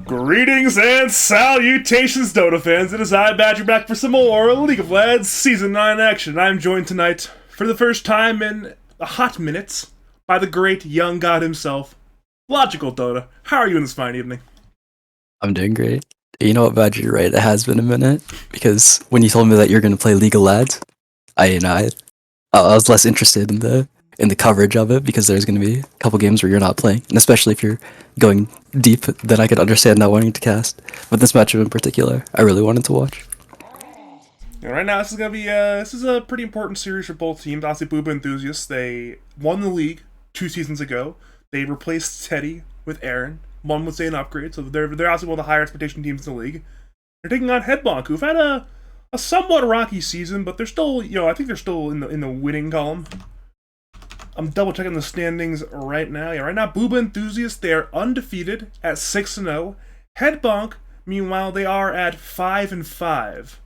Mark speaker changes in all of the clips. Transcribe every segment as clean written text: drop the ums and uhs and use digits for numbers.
Speaker 1: Greetings and salutations, Dota fans. It is I, Badger, back for some more League of Legends Season 9 action. I'm joined tonight, for the first time in a hot minute, by the great young god himself, Logical Dota. How are you in this fine evening?
Speaker 2: I'm doing great. You know what, Badger, you're right. It has been a minute because when you told me that you're going to play League of Legends, I was less interested in the coverage of it because there's going to be a couple games where you're not playing, and especially if you're going deep, then I could understand not wanting to cast. But this matchup in particular, I really wanted to watch.
Speaker 1: Yeah, right now, this is a pretty important series for both teams. Obviously, Booba enthusiasts, they won the league 2 seasons ago. They replaced Teddy with Aaron. One would say an upgrade, so they're obviously one of the higher expectation teams in the league. They're taking on Bonk, who've had a somewhat rocky season, but they're still, I think they're still in the winning column. I'm double checking the standings right now. Yeah, right now, Booba enthusiasts, they are undefeated at 6-0. Bonk, meanwhile, they are at 5-5.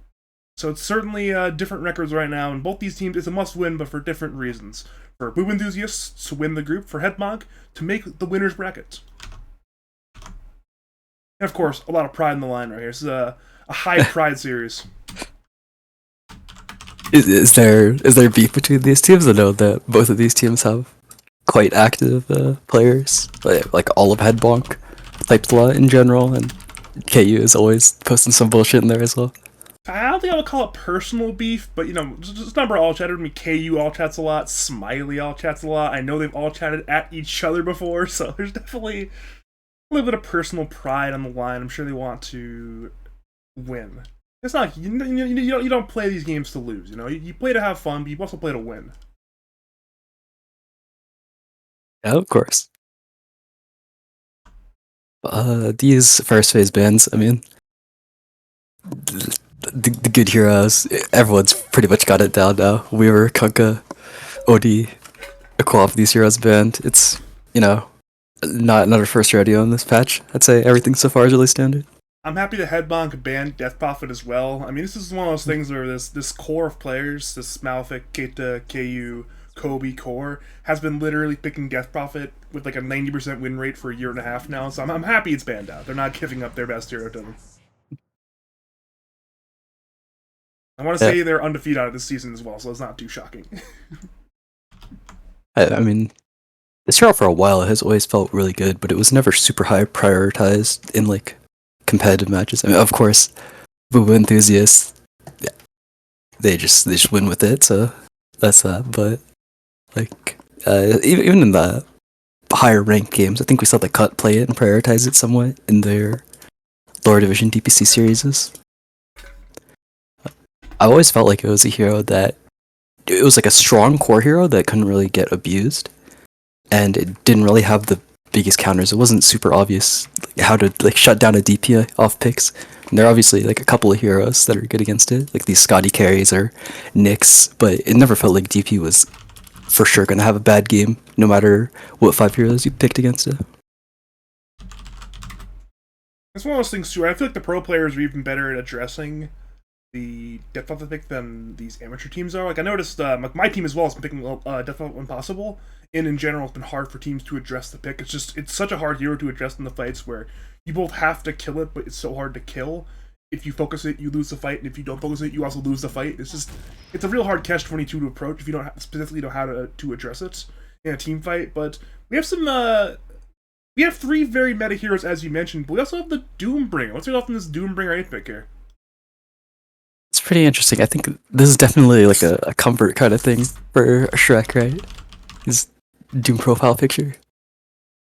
Speaker 1: So it's certainly different records right now, and both these teams, it's a must-win, but for different reasons. For Booba enthusiasts to win the group, for Bonk to make the winner's bracket. And of course, a lot of pride in the line right here. This is a high pride series.
Speaker 2: Is there beef between these teams? I know that both of these teams have quite active players, like all of Headbonk types a lot in general, and KU is always posting some bullshit in there as well.
Speaker 1: I don't think I would call it personal beef, but just number all chatted. I mean, KU all chats a lot, Smiley all chats a lot. I know they've all chatted at each other before, so there's definitely a little bit of personal pride on the line. I'm sure they want to win. It's not you don't play these games to lose. You play to have fun, but you also play to win.
Speaker 2: Yeah, of course. These first phase bans, I mean, the good heroes, everyone's pretty much got it down now. Weaver, Kunkka, OD, Aquaf, these heroes banned. It's, not another first rodeo in this patch. I'd say everything so far is really standard.
Speaker 1: I'm happy that Headbonk banned Death Prophet as well. I mean, this is one of those things where this core of players, this Malefic, Keita, KU, Kobe core, has been literally picking Death Prophet with like a 90% win rate for a year and a half now, so I'm happy it's banned out. They're not giving up their best hero to them. I want to say they're undefeated out of this season as well, so it's not too shocking.
Speaker 2: I mean, this hero for a while has always felt really good, but it was never super high prioritized in like competitive matches. I mean, of course, Booba enthusiasts, yeah, they just win with it, so that's that. But like, even in the higher ranked games, I think we saw the Cut play it and prioritize it somewhat in their lower division DPC series. I always felt like it was a hero that it was like a strong core hero that couldn't really get abused, and it didn't really have the biggest counters. It wasn't super obvious how to like shut down a DP off picks. And there are obviously like a couple of heroes that are good against it, like these Scotty carries or Nyx, but it never felt like DP was for sure gonna have a bad game, no matter what 5 heroes you picked against it.
Speaker 1: It's one of those things too. I feel like the pro players are even better at addressing the Death Prophet pick than these amateur teams are. Like I noticed, my team as well has been picking Death Prophet when possible, and in general, it's been hard for teams to address the pick. It's such a hard hero to address in the fights where you both have to kill it, but it's so hard to kill. If you focus it, you lose the fight, and if you don't focus it, you also lose the fight. It's a real hard catch-22 to approach if you don't specifically know how to address it in a team fight. But we have 3 very meta heroes as you mentioned, but we also have the Doombringer. Let's start off in this Doombringer 8 pick here.
Speaker 2: It's pretty interesting. I think this is definitely like a comfort kind of thing for Shrek, right? His Doom profile picture.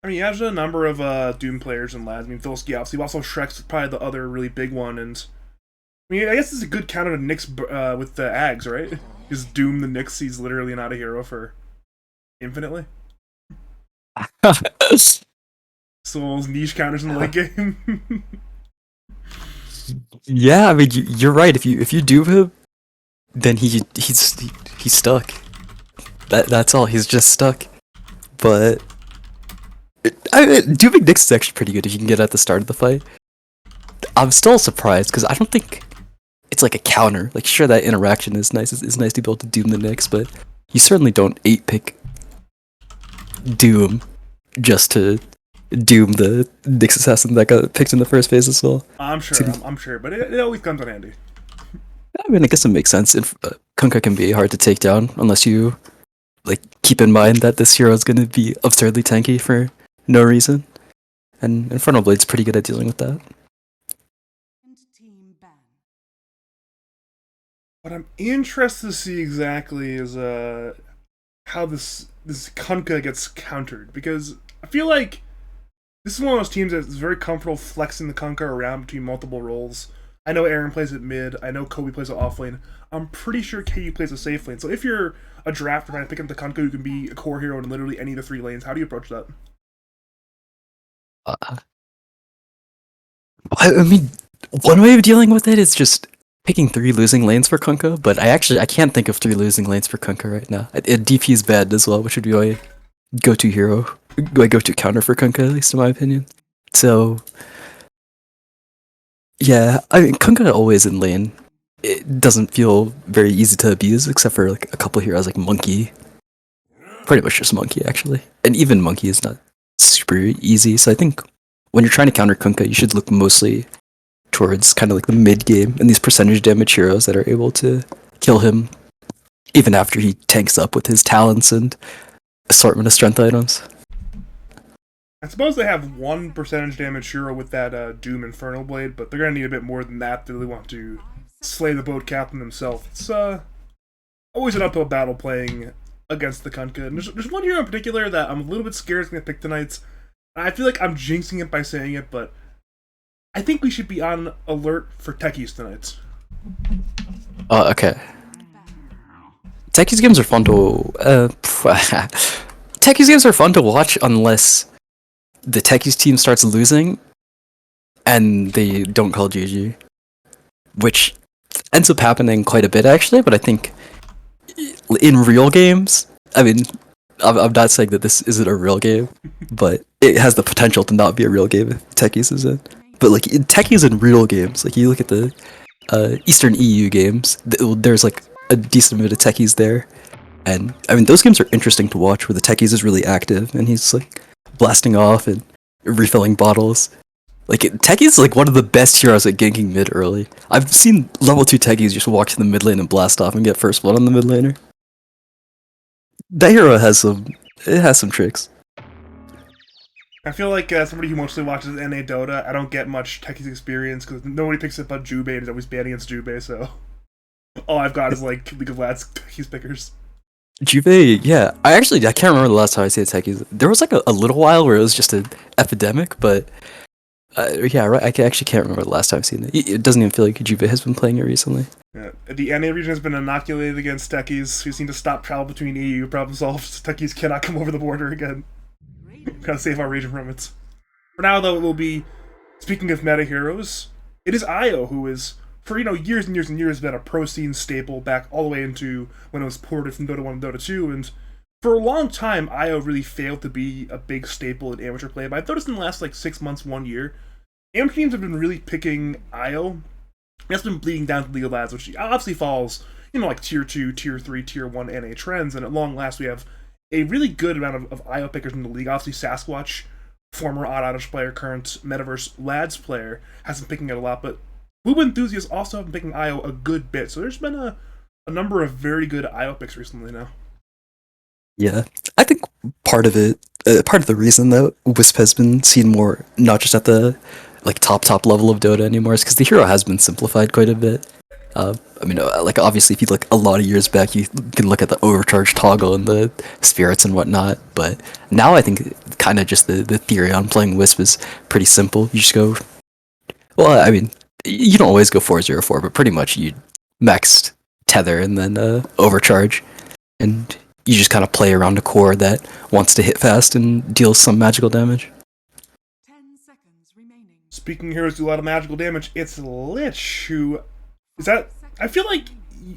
Speaker 1: I mean, he has a number of Doom players in lads. I mean, Filsky, obviously, also Shrek's probably the other really big one, and I mean, I guess it's a good counter to Nyx with the Ags, right? Because Doom the Nyx, he's literally not a hero for infinitely. So those niche counters in the late game.
Speaker 2: Yeah, I mean, you're right. If you Doom him, then he's stuck. That's all. He's just stuck. But Dooming Nyx is actually pretty good if you can get at the start of the fight. I'm still surprised because I don't think it's like a counter. Like, sure, that interaction is nice. It's nice to be able to Doom the Nyx, but you certainly don't 8-pick Doom just to Doom, the Nyx assassin that got picked in the first phase as well.
Speaker 1: I'm
Speaker 2: So,
Speaker 1: sure, I'm sure, but it always comes in handy.
Speaker 2: I mean, I guess it makes sense. Kunkka can be hard to take down unless you like keep in mind that this hero is going to be absurdly tanky for no reason. And Infernal Blade's pretty good at dealing with that.
Speaker 1: What I'm interested to see exactly is how this Kunkka gets countered, because I feel like this is one of those teams that's very comfortable flexing the Kunkka around between multiple roles. I know Aaron plays at mid. I know Kobe plays at off lane. I'm pretty sure KU plays a safe lane. So if you're a drafter trying to pick up the Kunkka who can be a core hero in literally any of the three lanes, how do you approach that?
Speaker 2: Uh, I mean, one way of dealing with it is just picking 3 losing lanes for Kunkka, but I can't think of 3 losing lanes for Kunkka right now. DP is bad as well, which would be my go-to hero, my go-to counter for Kunkka, at least in my opinion. So yeah, I mean Kunkka always in lane. It doesn't feel very easy to abuse, except for like a couple heroes like Monkey. Pretty much just Monkey actually, and even Monkey is not super easy. So I think when you're trying to counter Kunkka, you should look mostly towards kind of like the mid game and these percentage damage heroes that are able to kill him even after he tanks up with his talents and assortment of strength items.
Speaker 1: I suppose they have 1% damage hero with that Doom Infernal Blade, but they're going to need a bit more than that if they really want to slay the boat captain themselves. It's always an uphill battle playing against the Kunkka. And there's one hero in particular that I'm a little bit scared is going to pick tonight. I feel like I'm jinxing it by saying it, but I think we should be on alert for techies tonight.
Speaker 2: Okay. Techies games are fun to Techies games are fun to watch unless the Techies team starts losing and they don't call GG, which ends up happening quite a bit actually. But I think in real games, I mean, I'm not saying that this isn't a real game, but it has the potential to not be a real game if Techies is in. But like in Techies in real games, like you look at the Eastern EU games, there's like a decent bit of Techies there. And I mean, those games are interesting to watch where the Techies is really active and he's like blasting off and refilling bottles. Like, Techies is like one of the best heroes at ganking mid early. I've seen level 2 Techies just walk to the mid lane and blast off and get first blood on the mid laner. That hero has some tricks.
Speaker 1: I feel like somebody who mostly watches NA Dota, I don't get much techies experience because nobody picks up on Jubei and is always bad against Jubei, so all I've got is like League of Legends techies pickers.
Speaker 2: Juve, yeah. I can't remember the last time I see Techies. There was like a little while where it was just an epidemic, but yeah, right. Actually can't remember the last time I've seen it. It doesn't even feel like Juve has been playing it recently.
Speaker 1: Yeah. The NA region has been inoculated against techies. We seem to stop travel between EU. Problem solved. Techies cannot come over the border again. Gotta save our region from it. For now, though, it will be, speaking of meta heroes, it is Io who is, for years and years and years, been a pro scene staple back all the way into when it was ported from Dota 1 to Dota 2, and for a long time, Io really failed to be a big staple in amateur play, but I've noticed in the last 6 months, 1 year, amateur teams have been really picking Io. That's been bleeding down to League of Legends, which obviously falls, like Tier 2, Tier 3, Tier 1 NA trends, and at long last we have a really good amount of IO pickers in the league. Obviously, Sasquatch, former Odd Oddish player, current Metaverse Lads player, has been picking it a lot, but Booba enthusiasts also have been picking IO a good bit, so there's been a number of very good IO picks recently now.
Speaker 2: Yeah, I think part of the reason that Wisp has been seen more, not just at the top level of Dota anymore, is because the hero has been simplified quite a bit. I mean, obviously, if you look a lot of years back, you can look at the overcharge toggle and the spirits and whatnot. But now I think kind of just the theory on playing Wisp is pretty simple. You just go, well, I mean, you don't always go 4-0-4, but pretty much you max tether and then overcharge, and you just kind of play around a core that wants to hit fast and deal some magical damage.
Speaker 1: Speaking of heroes do a lot of magical damage, it's Lich who is that. I feel like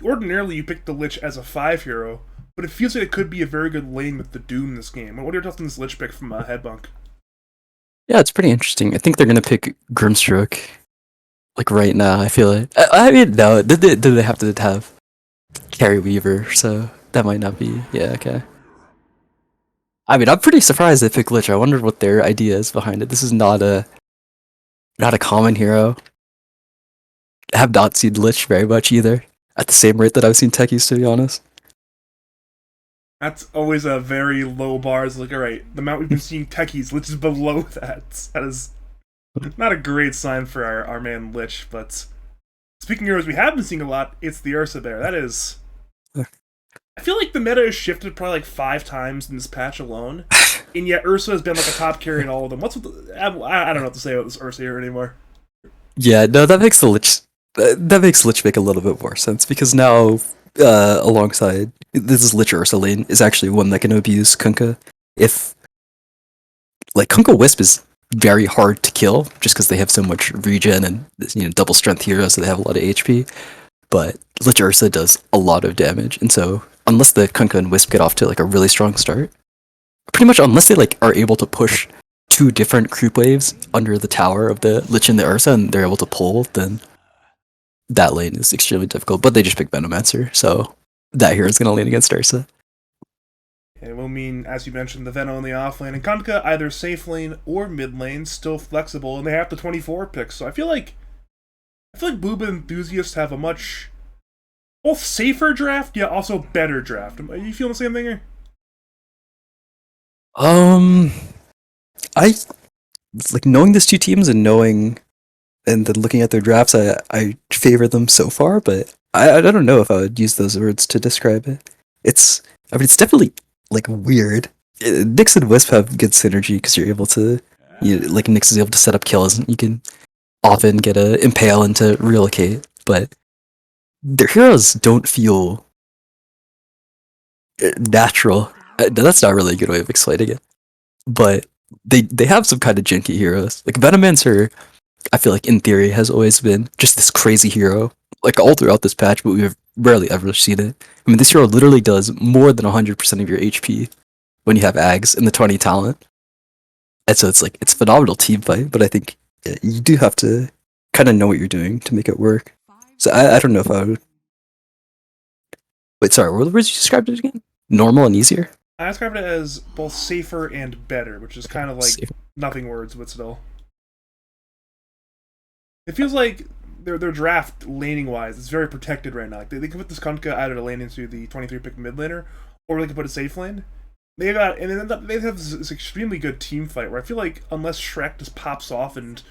Speaker 1: ordinarily you pick the Lich as a 5 hero, but it feels like it could be a very good lane with the Doom in this game. What are your thoughts on this Lich pick from Headbunk?
Speaker 2: Yeah, it's pretty interesting. I think they're gonna pick Grimstroke, right now. I feel it. I mean, no, they have to have Carry Weaver, so that might not be. Yeah, okay. I mean, I'm pretty surprised they picked Lich. I wondered what their idea is behind it. This is not a common hero. I have not seen Lich very much either. At the same rate that I've seen techies, to be honest.
Speaker 1: That's always a very low bar. It's like, all right, the amount we've been seeing techies, Lich is below that. That is not a great sign for our man Lich. But speaking of heroes we have been seeing a lot, it's the Ursa Bear. That is. I feel like the meta has shifted probably like 5 times in this patch alone, and yet Ursa has been like a top carry in all of them. What's with the, I don't know what to say about this Ursa here anymore.
Speaker 2: Yeah, no, that makes the Lich. That makes Lich make a little bit more sense because now, alongside this is Lich Ursa lane is actually one that can abuse Kunkka. If like Kunkka Wisp is very hard to kill just because they have so much regen and double strength heroes, so they have a lot of HP. But Lich Ursa does a lot of damage, and so unless the Kunkka and Wisp get off to like a really strong start, pretty much unless they like are able to push 2 different creep waves under the tower of the Lich and the Ursa, and they're able to pull, then that lane is extremely difficult. But they just pick Venomancer, so that hero is going to lane against Ursa.
Speaker 1: It will mean, as you mentioned, the Veno in the off lane, and Kunkka either safe lane or mid lane, still flexible, and they have the 24 picks. So I feel like Booba enthusiasts have a much both safer draft, yet also better draft. Are you feeling the same thing here?
Speaker 2: I like knowing these 2 teams and knowing and then looking at their drafts. I favor them so far, but I don't know if I would use those words to describe it. It's definitely like weird. Nyx and Wisp have good synergy because you're able to, like Nyx is able to set up kills, and you can often get a impale into relocate, but their heroes don't feel natural. That's not really a good way of explaining it, but they have some kind of janky heroes. Like Venomancer, I feel like in theory has always been just this crazy hero, like all throughout this patch, but we've rarely ever seen it. I mean, this hero literally does more than 100% of your HP when you have Ags in the 20 talent, and so it's phenomenal team fight. But I think you do have to kind of know what you're doing to make it work. So I don't know if I would. Wait, sorry, what were the words you described it again? Normal and easier?
Speaker 1: I described it as both safer and better, which is kind of like
Speaker 2: Safer.
Speaker 1: nothing words, but still. It feels like their draft laning wise is very protected right now. Like they can put this Kunkka either to lane into the 23 pick mid laner, or they can put a safe lane. They have this extremely good team fight where I feel like unless Shrek just pops off and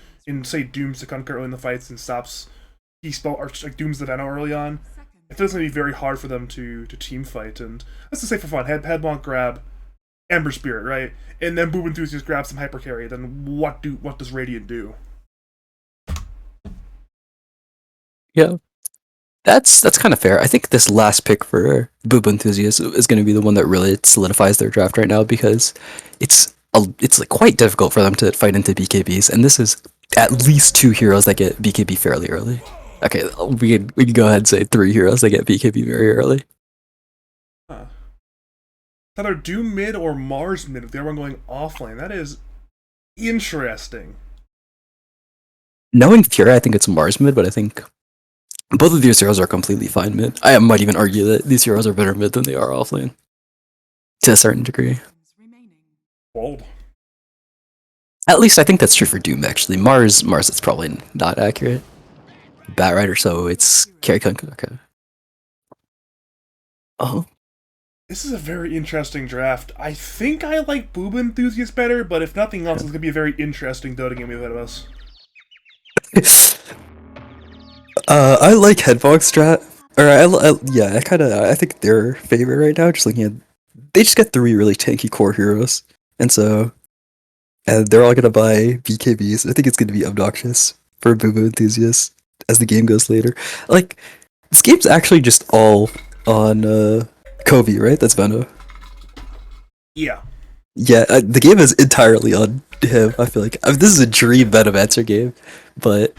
Speaker 1: say dooms the Kunkka early in the fights and stops he spell or like dooms the Veno early on, I feel it's gonna be very hard for them to team fight. And let's just say for fun, had Bonk grab Ember Spirit, right? And then Boob Enthusiast grab some hyper carry, then what does Radiant do?
Speaker 2: Yeah, that's kind of fair. I think this last pick for Boob Enthusiast is going to be the one that really solidifies their draft right now because it's like quite difficult for them to fight into BKBs, and this is at least 2 heroes that get BKB fairly early. Okay, we can go ahead and say 3 heroes that get BKB very early.
Speaker 1: Huh. Either Doom mid or Mars mid if they were going offlane. That is interesting.
Speaker 2: Knowing Fury, I think it's Mars mid, but I think both of these heroes are completely fine mid. I might even argue that these heroes are better mid than they are offlane to a certain degree.
Speaker 1: Bold.
Speaker 2: At least I think that's true for Doom, actually. Mars, it's probably not accurate. Batrider, so it's Carry Kunkka. Okay. Oh.
Speaker 1: This is a very interesting draft. I think I like Booba Enthusiast better, but if nothing else, it's going to be a very interesting Dota game ahead of us.
Speaker 2: I like Headbox strat. I think they're favorite right now. Just looking at, they just got 3 really tanky core heroes, and so, and they're all gonna buy BKBs. I think it's gonna be obnoxious for Booba enthusiasts as the game goes later. Like, this game's actually just all on Kobe, right? That's Veno.
Speaker 1: Yeah.
Speaker 2: Yeah, the game is entirely on him. I feel like this is a dream Venomancer game, but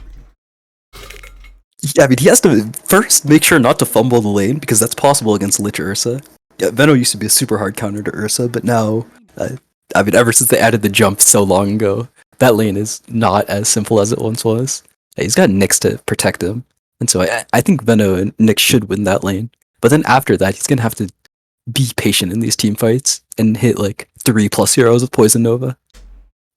Speaker 2: yeah, I mean, he has to first make sure not to fumble the lane because that's possible against Lich Ursa. Yeah, Veno used to be a super hard counter to Ursa, but now, I mean, ever since they added the jump so long ago, that lane is not as simple as it once was. Yeah, he's got Nyx to protect him, and so I think Veno and Nyx should win that lane. But then after that, he's gonna have to be patient in these team fights and hit like 3+ heroes with Poison Nova.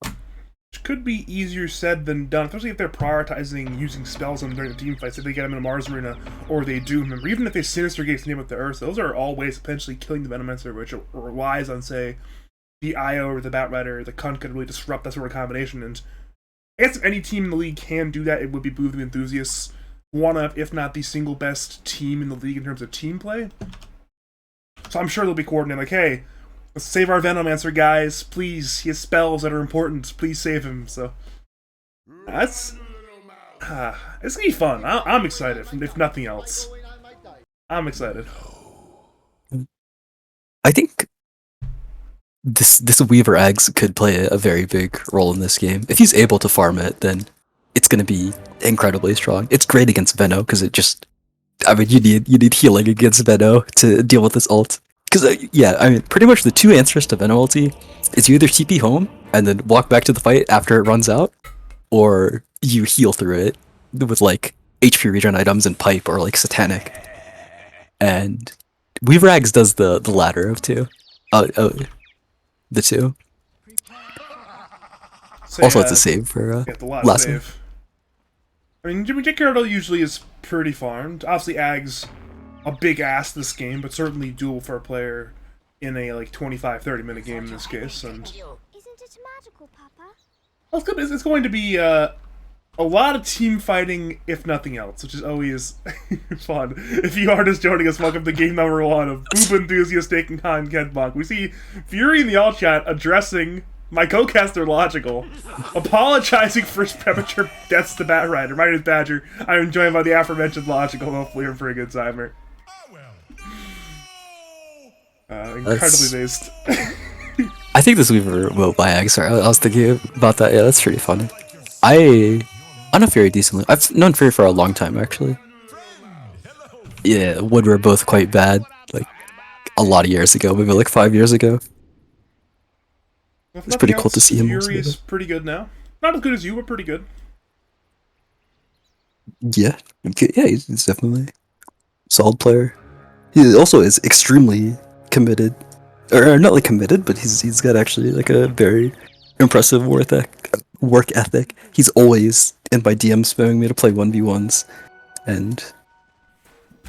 Speaker 1: Which could be easier said than done, especially if they're prioritizing using spells on during the team fights. If they get them in a Mars Arena or they Doom them, or even if they Sinister Gates name with the Earth, those are all ways potentially killing the Venomancer, which relies on, say, the IO or the Batrider or the Cunt could really disrupt that sort of combination. And I guess if any team in the league can do that, it would be Booba Enthusiasts. One of, if not the single best team in the league in terms of team play. So I'm sure they'll be coordinating, like, hey, let's save our Venomancer, guys. Please, he has spells that are important. Please save him. So that's it's gonna be fun. I'm excited, if nothing else. I'm excited.
Speaker 2: I think this Weaver Eggs could play a very big role in this game. If he's able to farm it, then it's gonna be incredibly strong. It's great against Veno because it just, I mean, you need healing against Veno to deal with this ult. Because yeah, I mean, pretty much the two answers to Veno ulti is you either TP home and then walk back to the fight after it runs out, or you heal through it with like HP regen items and pipe or like satanic. And Weaver Eggs does the latter of two. The two.
Speaker 1: So,
Speaker 2: also, it's a save for
Speaker 1: the last
Speaker 2: last
Speaker 1: save.
Speaker 2: one.
Speaker 1: I mean, Jimmy J. usually is pretty farmed. Obviously, Ag's a big ass this game, but certainly doable for a player in a like 25-30 minute game in this case. And
Speaker 3: Isn't it magical, Papa?
Speaker 1: well, it's going to be a lot of team fighting, if nothing else, which is always fun. If you are just joining us, welcome to game number 1 of Booba Enthusiast taking on Bonk. We see Fury in the all chat addressing my co-caster Logical, apologizing for his premature deaths to Batrider. My name is Badger. I'm joined by the aforementioned Logical. Hopefully we're a pretty good timer. Incredibly based.
Speaker 2: I think this Weaver will buy eggs. Sorry, I was thinking about that. Yeah, that's pretty funny. I know Fury decently. I've known Fury for a long time, actually. Yeah, when we were both quite bad, like a lot of years ago, maybe like 5 years ago. It's pretty cool to see him.
Speaker 1: Fury is pretty good now. Not as good as you, but pretty good.
Speaker 2: Yeah, yeah, he's definitely a solid player. He also is extremely committed, or not like committed, but he's got actually like a very impressive work ethic. He's always in my DM spamming me to play 1v1s, and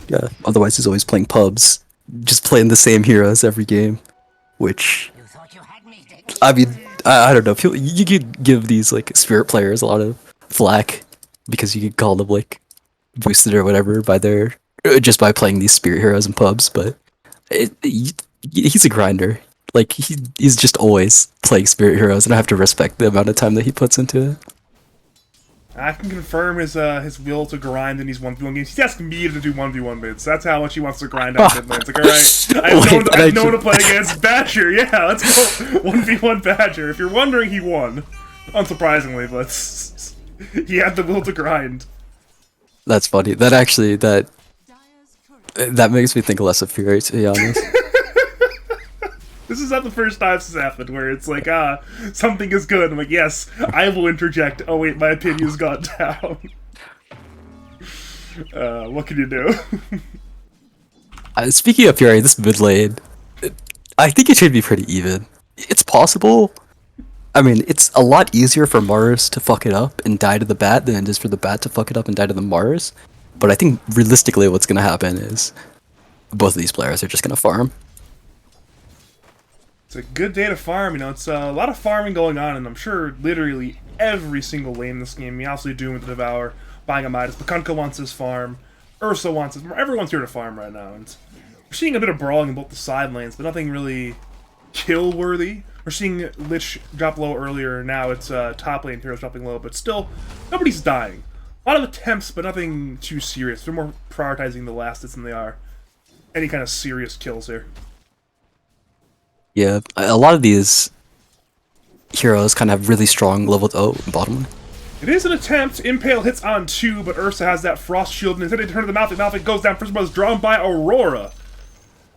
Speaker 2: yeah, otherwise he's always playing pubs, just playing the same heroes every game, which, I mean, I don't know, you could give these like spirit players a lot of flack, because you could call them like boosted or whatever by their, just by playing these spirit heroes in pubs, but he's a grinder. Like, he's just always playing spirit heroes, and I have to respect the amount of time that he puts into it.
Speaker 1: I can confirm his will to grind in these 1v1 games. He's asking me to do 1v1 bids. That's how much he wants to grind out mid lanes. Like, alright, I've known to play against Badger. Yeah, let's go 1v1 Badger. If you're wondering, he won. Unsurprisingly, but he had the will to grind.
Speaker 2: That's funny. That makes me think less of Fury, to be honest.
Speaker 1: This is not the first time this has happened, where it's like, something is good. I'm like, yes, I will interject. Oh wait, my opinion's gone down. What can you do?
Speaker 2: Speaking of Fury, this mid lane, I think it should be pretty even. It's possible. I mean, it's a lot easier for Mars to fuck it up and die to the bat than it is for the bat to fuck it up and die to the Mars. But I think realistically what's going to happen is both of these players are just going to farm.
Speaker 1: It's a good day to farm, you know, it's a lot of farming going on, and I'm sure literally every single lane in this game, obviously Doom with the Devour, buying a Midas, Bakunka wants his farm, Ursa wants his farm, everyone's here to farm right now, and we're seeing a bit of brawling in both the side lanes, but nothing really kill-worthy. We're seeing Lich drop low earlier, now it's top lane heroes dropping low, but still, nobody's dying. A lot of attempts, but nothing too serious. They're more prioritizing the last hits than they are any kind of serious kills here.
Speaker 2: Yeah, a lot of these heroes kind of have really strong level bottom line.
Speaker 1: It is an attempt. Impale hits on 2, but Ursa has that frost shield, and instead of turn to the Malphite, Malphite goes down. First blood is drawn by Aurora.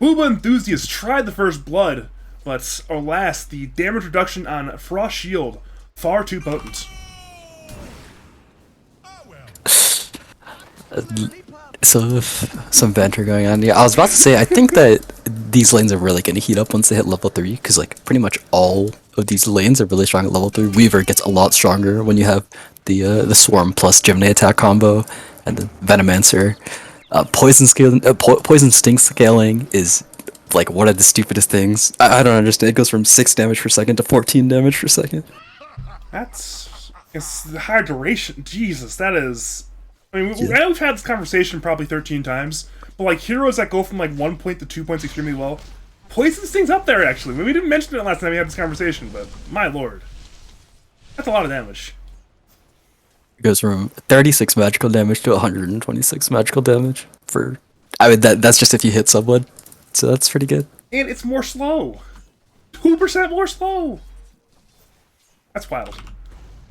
Speaker 1: Booba Enthusiast tried the first blood, but alas, the damage reduction on frost shield, far too potent.
Speaker 2: So some banter going on. Yeah, I was about to say I think that these lanes are really gonna heat up once they hit level 3, because like pretty much all of these lanes are really strong at level 3. Weaver gets a lot stronger when you have the swarm plus Gemini attack combo, and the Venomancer. Poison sting scaling is like one of the stupidest things. I don't understand. It goes from 6 damage per second to 14 damage per second.
Speaker 1: It's the high duration. Jesus, that is. I mean,
Speaker 2: Yeah.
Speaker 1: I know we've had this conversation probably 13 times, but like heroes that go from like 1 point to 2 points extremely well, Poison Sting's up there actually. We didn't mention it last time we had this conversation, but my lord, that's a lot of damage.
Speaker 2: It goes from 36 magical damage to 126 magical damage for. I mean that's just if you hit someone, so that's pretty good.
Speaker 1: And it's more slow. 2% more slow. That's wild.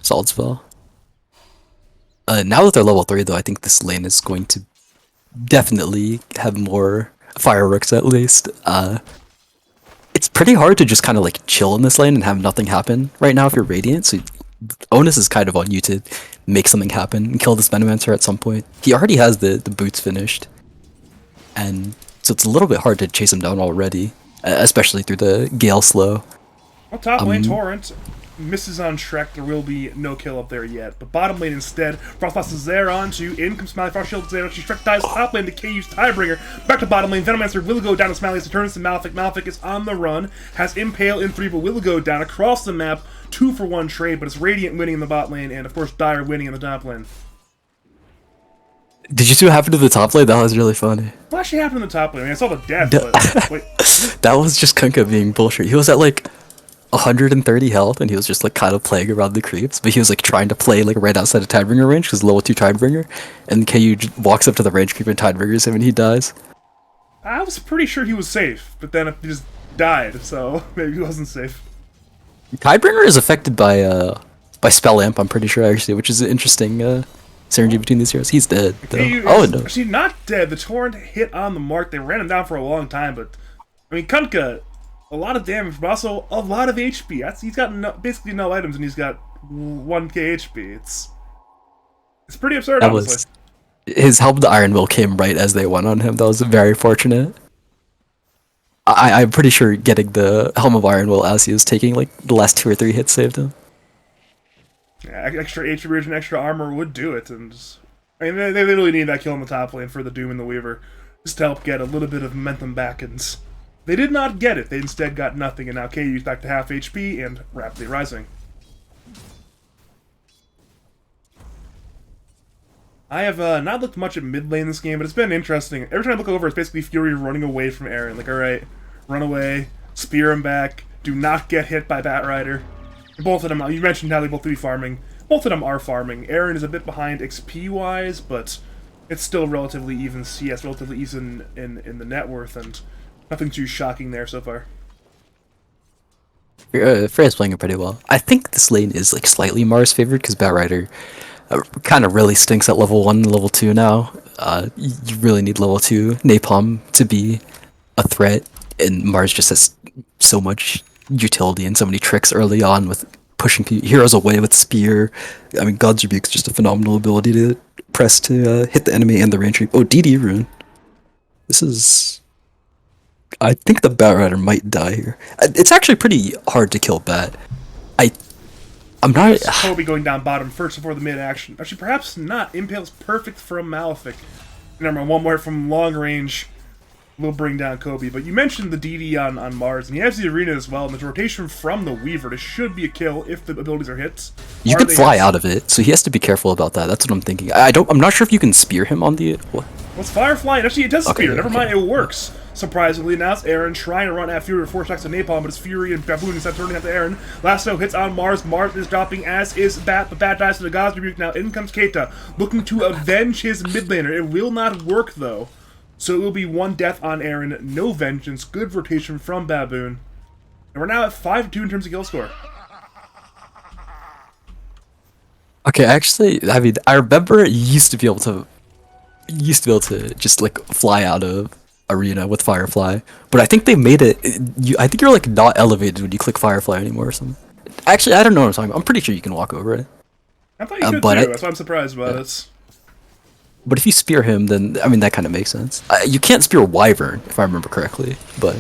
Speaker 2: Solid spell. Now that they're level 3, though, I think this lane is going to definitely have more fireworks at least. It's pretty hard to just kind of like chill in this lane and have nothing happen right now if you're Radiant, so onus is kind of on you to make something happen and kill this Venomancer at some point. He already has the boots finished, and so it's a little bit hard to chase him down already, especially through the Gale Slow.
Speaker 1: Well, top lane Torrent misses on Shrek. There will be no kill up there yet. But bottom lane instead, Frostblast is there onto. In comes Smiley, Frost Shield is there. Shrek dies top lane to KU's Tiebringer. Back to bottom lane. Venomancer will go down to Smiley as he turns to Malefic. Malefic is on the run. Has Impale in 3, but will go down across the map. 2-for-1 trade, but it's Radiant winning in the bot lane, and of course Dire winning in the top lane.
Speaker 2: Did you see what happened to the top lane? That was really funny.
Speaker 1: What actually happened in the top lane? I mean, I saw the death, but wait.
Speaker 2: That was just Kunkka being bullshit. He was at like 130 health, and he was just like kind of playing around the creeps, but he was like trying to play like right outside of Tidebringer range because level 2 Tidebringer, and KU walks up to the range creep and Tidebringers him and he dies.
Speaker 1: I was pretty sure he was safe, but then he just died, so maybe he wasn't safe.
Speaker 2: Tidebringer is affected by Spell Amp, I'm pretty sure actually, which is an interesting synergy between these heroes. He's dead though.
Speaker 1: KU
Speaker 2: Oh
Speaker 1: is
Speaker 2: no.
Speaker 1: actually not dead. The Torrent hit on the mark. They ran him down for a long time, but I mean, Kunkka, a lot of damage, but also a lot of HP. He's got basically no items, and he's got 1k HP. It's pretty absurd,
Speaker 2: That
Speaker 1: honestly.
Speaker 2: was his Helm to Iron Will came right as they went on him. That was very fortunate. I'm pretty sure getting the Helm of Iron Will as he was taking like the last 2 or 3 hits saved him.
Speaker 1: Yeah, extra HP bridge and extra armor would do it, and I mean, they really need that kill in the top lane for the Doom and the Weaver, just to help get a little bit of momentum back, and they did not get it. They instead got nothing, and now KU's back to half HP and rapidly rising. I have not looked much at mid lane this game, but it's been interesting. Every time I look over, it's basically Fury running away from Aaron. Like, alright, run away, spear him back, do not get hit by Batrider. Both of them, you mentioned how they both be farming. Both of them are farming. Aaron is a bit behind XP-wise, but it's still relatively even CS, relatively even in the net worth, and nothing too shocking there so far.
Speaker 2: Freya's playing it pretty well. I think this lane is like slightly Mars favored because Batrider kind of really stinks at level 1 and level 2 now. You really need level 2 Napalm to be a threat, and Mars just has so much utility and so many tricks early on with pushing heroes away with Spear. I mean, God's Rebuke's just a phenomenal ability to press to hit the enemy and the range creep. Oh, DD rune. This is... I think the Batrider might die here. It's actually pretty hard to kill Bat. I'm not...
Speaker 1: Kobe going down bottom first before the mid action. Actually, perhaps not. Impale's perfect from Malefic. Never mind, one more from long range will bring down Kobe. But you mentioned the DD on Mars, and he has the arena as well, and the rotation from the Weaver. This should be a kill if the abilities are hits.
Speaker 2: You could fly out of it, so he has to be careful about that. That's what I'm thinking. I'm not sure if you can spear him on the... What?
Speaker 1: What's Firefly? Actually, it does spear.
Speaker 2: Okay,
Speaker 1: Never
Speaker 2: okay.
Speaker 1: mind, it works. Surprisingly, now it's Aaron trying to run at Fury with 4 stacks of Napalm, but it's Fury and Baboon instead turning at the Aaron. Lasso hits on Mars. Mars is dropping, as is Bat, but Bat dies to the God's Rebuke. Now in comes Keita, looking to avenge his mid laner. It will not work, though. So it will be 1 death on Aaron, no vengeance, good rotation from Baboon. And we're now at 5-2 in terms of kill score.
Speaker 2: Okay, actually, I mean, I remember you used to be able to just like fly out of arena with Firefly, but I think they made it. I think you're like not elevated when you click Firefly anymore or something. Actually, I don't know what I'm talking about. I'm pretty sure you can walk over it.
Speaker 1: I thought you could
Speaker 2: but
Speaker 1: too, that's why I'm surprised about it.
Speaker 2: But if you spear him, then I mean that kind of makes sense. You can't spear Wyvern if I remember correctly, but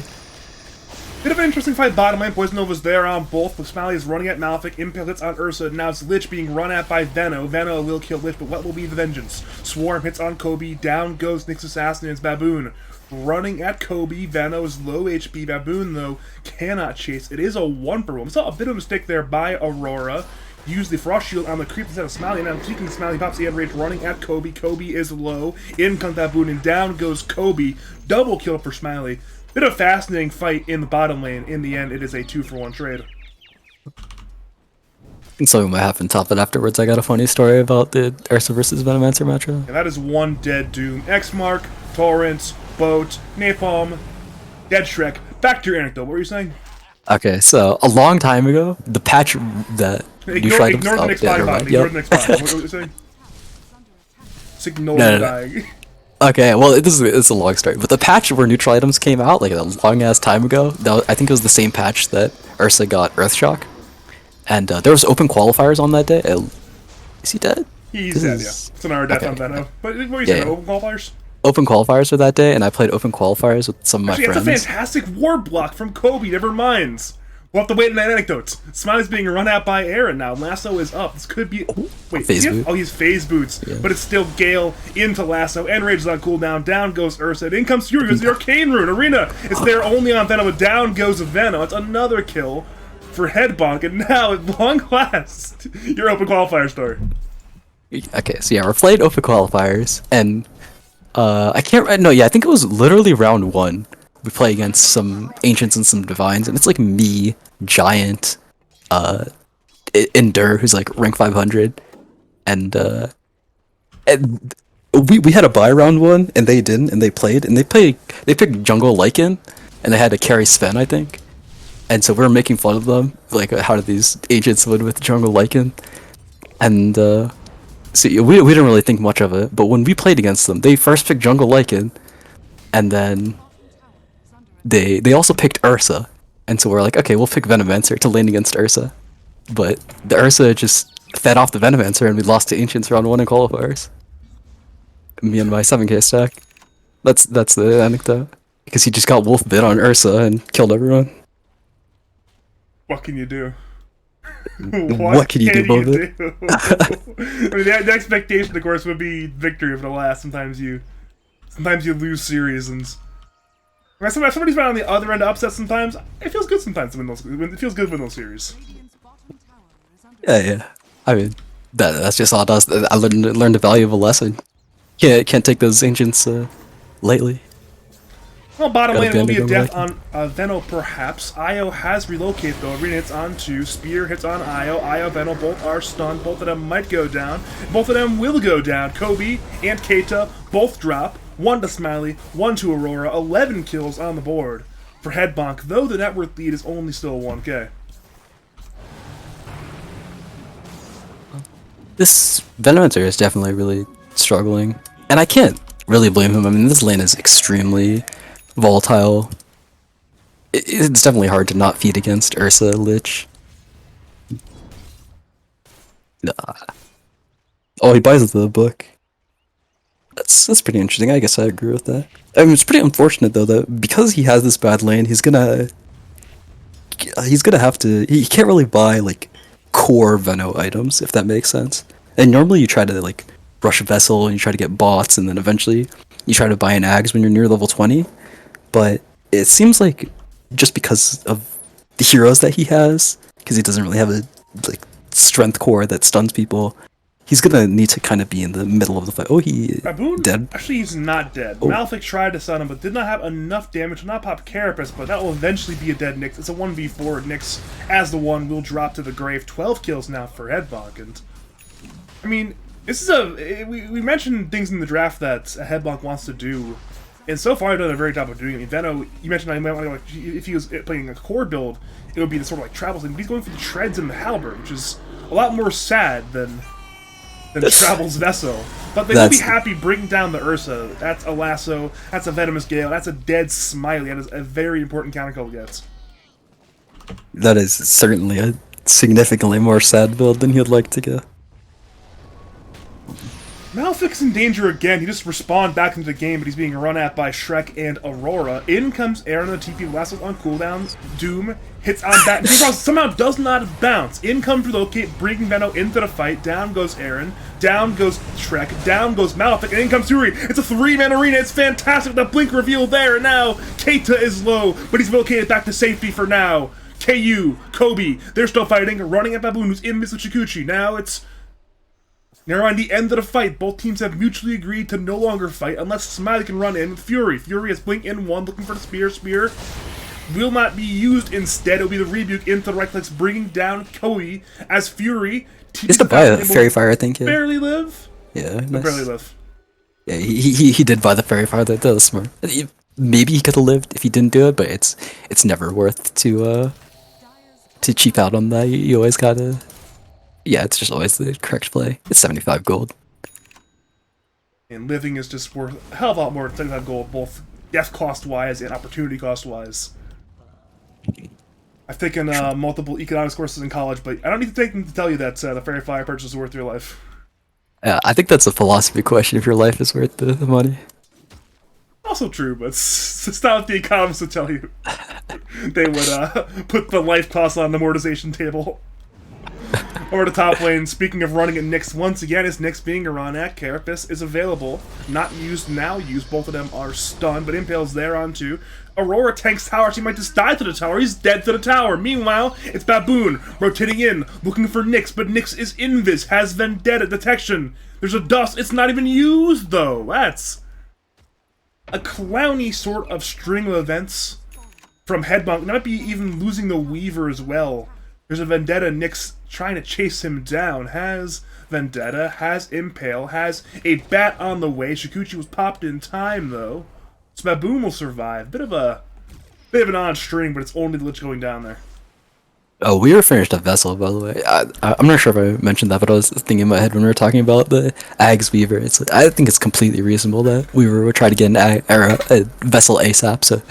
Speaker 1: Bit of an interesting fight bottom lane. Poison Nova's there on both, but Smiley is running at Malefic. Impale hits on Ursa. Now it's Lich being run at by Veno. Veno will kill Lich, but what will be the vengeance? Swarm hits on Kobe. Down goes Nyx Assassin. It's Baboon. Running at Kobe. Veno is low HP. Baboon, though, cannot chase. It is a 1-for-1. Saw a bit of a mistake there by Aurora. Use the Frost Shield on the creep instead of Smiley. Now taking Smiley pops the Enrage, running at Kobe. Kobe is low. In comes Baboon, and down goes Kobe. Double kill for Smiley. Bit of a fascinating fight in the bottom lane. In the end, it is a 2-for-1 trade.
Speaker 2: and something might happen top it afterwards. I got a funny story about the Ursa versus Venomancer matchup.
Speaker 1: And that is one dead Doom. X-Mark, Torrent, Boat, Napalm, Dead Shrek. Back to your anecdote. What were you saying?
Speaker 2: Okay, so a long time ago, the patch that
Speaker 1: Ignore the next body bot. Ignore the next body. What were you saying? Just ignore the dying.
Speaker 2: Okay, well, it's a long story, but the patch where neutral items came out like a long ass time ago, I think it was the same patch that Ursa got Earthshock, and there was open qualifiers on that day. Is he dead?
Speaker 1: He's dead, yeah. It's an hour death on Veno. But what were you saying? Open qualifiers?
Speaker 2: Open qualifiers for that day, and I played open qualifiers with some of my friends.
Speaker 1: It's a fantastic ward block from Kobe. Never mind. We'll have to wait in that anecdote. Smiley's being run out by Aaron now. Lasso is up. This could be... Wait,
Speaker 2: phase boot.
Speaker 1: Oh, he's phase boots. Yeah. But it's still Gale into Lasso. Enrage is on cooldown. Down goes Ursa. In comes Fury. Goes the Arcane Rune. Arena. It's there only on Veno, but down goes Veno. It's another kill for Headbonk. And now, at long last, your open qualifier story.
Speaker 2: Okay, so yeah, we're playing open qualifiers, and I can't... No, yeah, I think it was literally round 1. We play against some Ancients and some Divines, and it's like me, Giant, Endur, who's like rank 500, and we had a buy round 1, and they didn't, and they picked Jungle Lycan, and they had to carry Sven, I think, and so we were making fun of them, like how did these Ancients win with Jungle Lycan, and so we didn't really think much of it, but when we played against them, they first picked Jungle Lycan, and then they also picked Ursa, and so we're like, okay, we'll pick Venomancer to lane against Ursa, but the Ursa just fed off the Venomancer, and we lost to Ancients round 1 in qualifiers. Me and my 7k stack. That's the anecdote, because he just got wolf bit on Ursa and killed everyone.
Speaker 1: What can you do?
Speaker 2: What can you do, Booba?
Speaker 1: I mean, the expectation, of course, would be victory over the last. Sometimes you lose series, and when somebody's right on the other end of upset. Sometimes it feels good. Sometimes to win those. It feels good to win those series.
Speaker 2: Yeah. I mean, that's just all it does. I learned a valuable lesson. Can't take those Ancients lightly.
Speaker 1: Well, bottom lane will be a death on Veno, perhaps. Io has relocated, though. Arena hits on 2. Spear hits on Io. Io, Veno, both are stunned. Both of them might go down. Both of them will go down. Kobe and Keita both drop. 1 to Smiley, 1 to Aurora. 11 kills on the board for Headbonk, though the net worth lead is only still 1k.
Speaker 2: This Venomancer is definitely really struggling, and I can't really blame him. I mean, this lane is extremely volatile. It's definitely hard to not feed against Ursa Lich. Nah. Oh, he buys the book. That's pretty interesting. I guess I agree with that. I mean, it's pretty unfortunate though that because he has this bad lane, he's gonna have to. He can't really buy like core Veno items, if that makes sense. And normally you try to like rush a vessel and you try to get bots, and then eventually you try to buy an Ags when you're near level 20. But it seems like just because of the heroes that he has, because he doesn't really have a like strength core that stuns people, he's gonna need to kind of be in the middle of the fight. Oh,
Speaker 1: Baboon,
Speaker 2: dead?
Speaker 1: Actually, he's not dead. Oh. Malefic tried to stun him, but did not have enough damage to not pop Carapace, but that will eventually be a dead Nyx. It's a 1v4. Nyx, as the one, will drop to the grave. 12 kills now for Headbonk, and I mean, this is we mentioned things in the draft that Headbonk wants to do, and so far I've done a very good job of doing it. Veno, you mentioned I might want to, like, if he was playing a core build, it would be the sort of like travel thing, but he's going for the treads and the halberd, which is a lot more sad than Travel's Vessel. But they will be happy bringing down the Ursa. That's a Lasso, that's a Venomous Gale, that's a dead Smiley. That is a very important counter kill gets.
Speaker 2: That is certainly a significantly more sad build than he'd like to get.
Speaker 1: Malefic's in danger again. He just respawned back into the game, but he's being run at by Shrek and Aurora. In comes Aaron, the TP Wessel on cooldown. Doom hits on that. And somehow does not bounce. In comes Relocate, bringing Venno into the fight. Down goes Aaron. Down goes Shrek. Down goes Malefic. And in comes Fury. It's a 3-man arena. It's fantastic. The blink reveal there. And now Keita is low, but he's relocated back to safety for now. KU, Kobe, they're still fighting. Running at Baboon, who's in Mr. Chikuchi. Now it's near on the end of the fight. Both teams have mutually agreed to no longer fight unless Smiley can run in with Fury. Fury has Blink in one, looking for the spear. Spear will not be used. Instead, it'll be the Rebuke into the right clicks, bringing down Koei as Fury.
Speaker 2: He's to buy a Fairy Fire, I think. Yeah.
Speaker 1: Barely live?
Speaker 2: Yeah, nice.
Speaker 1: Barely live.
Speaker 2: Yeah, he did buy the Fairy Fire. That was smart. Maybe he could have lived if he didn't do it, but it's never worth to cheap out on that. You always gotta... Yeah, it's just always the correct play. It's 75 gold.
Speaker 1: And living is just worth a hell of a lot more than 75 gold, both death cost-wise and opportunity cost-wise. I've taken multiple economics courses in college, but I don't need to take them to tell you that the Fairy Fire purchase is worth your life.
Speaker 2: Yeah, I think that's a philosophy question if your life is worth the money.
Speaker 1: Also true, but it's not what the economists would tell you. They would put the life cost on the amortization table. Over the top lane, speaking of running at Nyx, once again, is Nyx being run at. Carapace is available. Not used, now used. Both of them are stunned, but Impale's there on too. Aurora tanks tower. She might just die to the tower. He's dead to the tower. Meanwhile, it's Baboon rotating in, looking for Nyx, but Nyx is invis, has Vendetta detection. There's a dust. It's not even used, though. That's a clowny sort of string of events from Headbunk. Might be even losing the Weaver as well. There's a Vendetta. Nyx trying to chase him down. Has Vendetta, has Impale, has a bat on the way. Shikuchi was popped in time, though. So Baboon will survive. Bit of an odd string, but it's only the Lich going down there.
Speaker 2: Oh, we were finished a vessel, by the way. I'm not sure if I mentioned that, but I was thinking in my head when we were talking about the Ags Weaver. I think it's completely reasonable that Weaver would try to get a vessel ASAP, so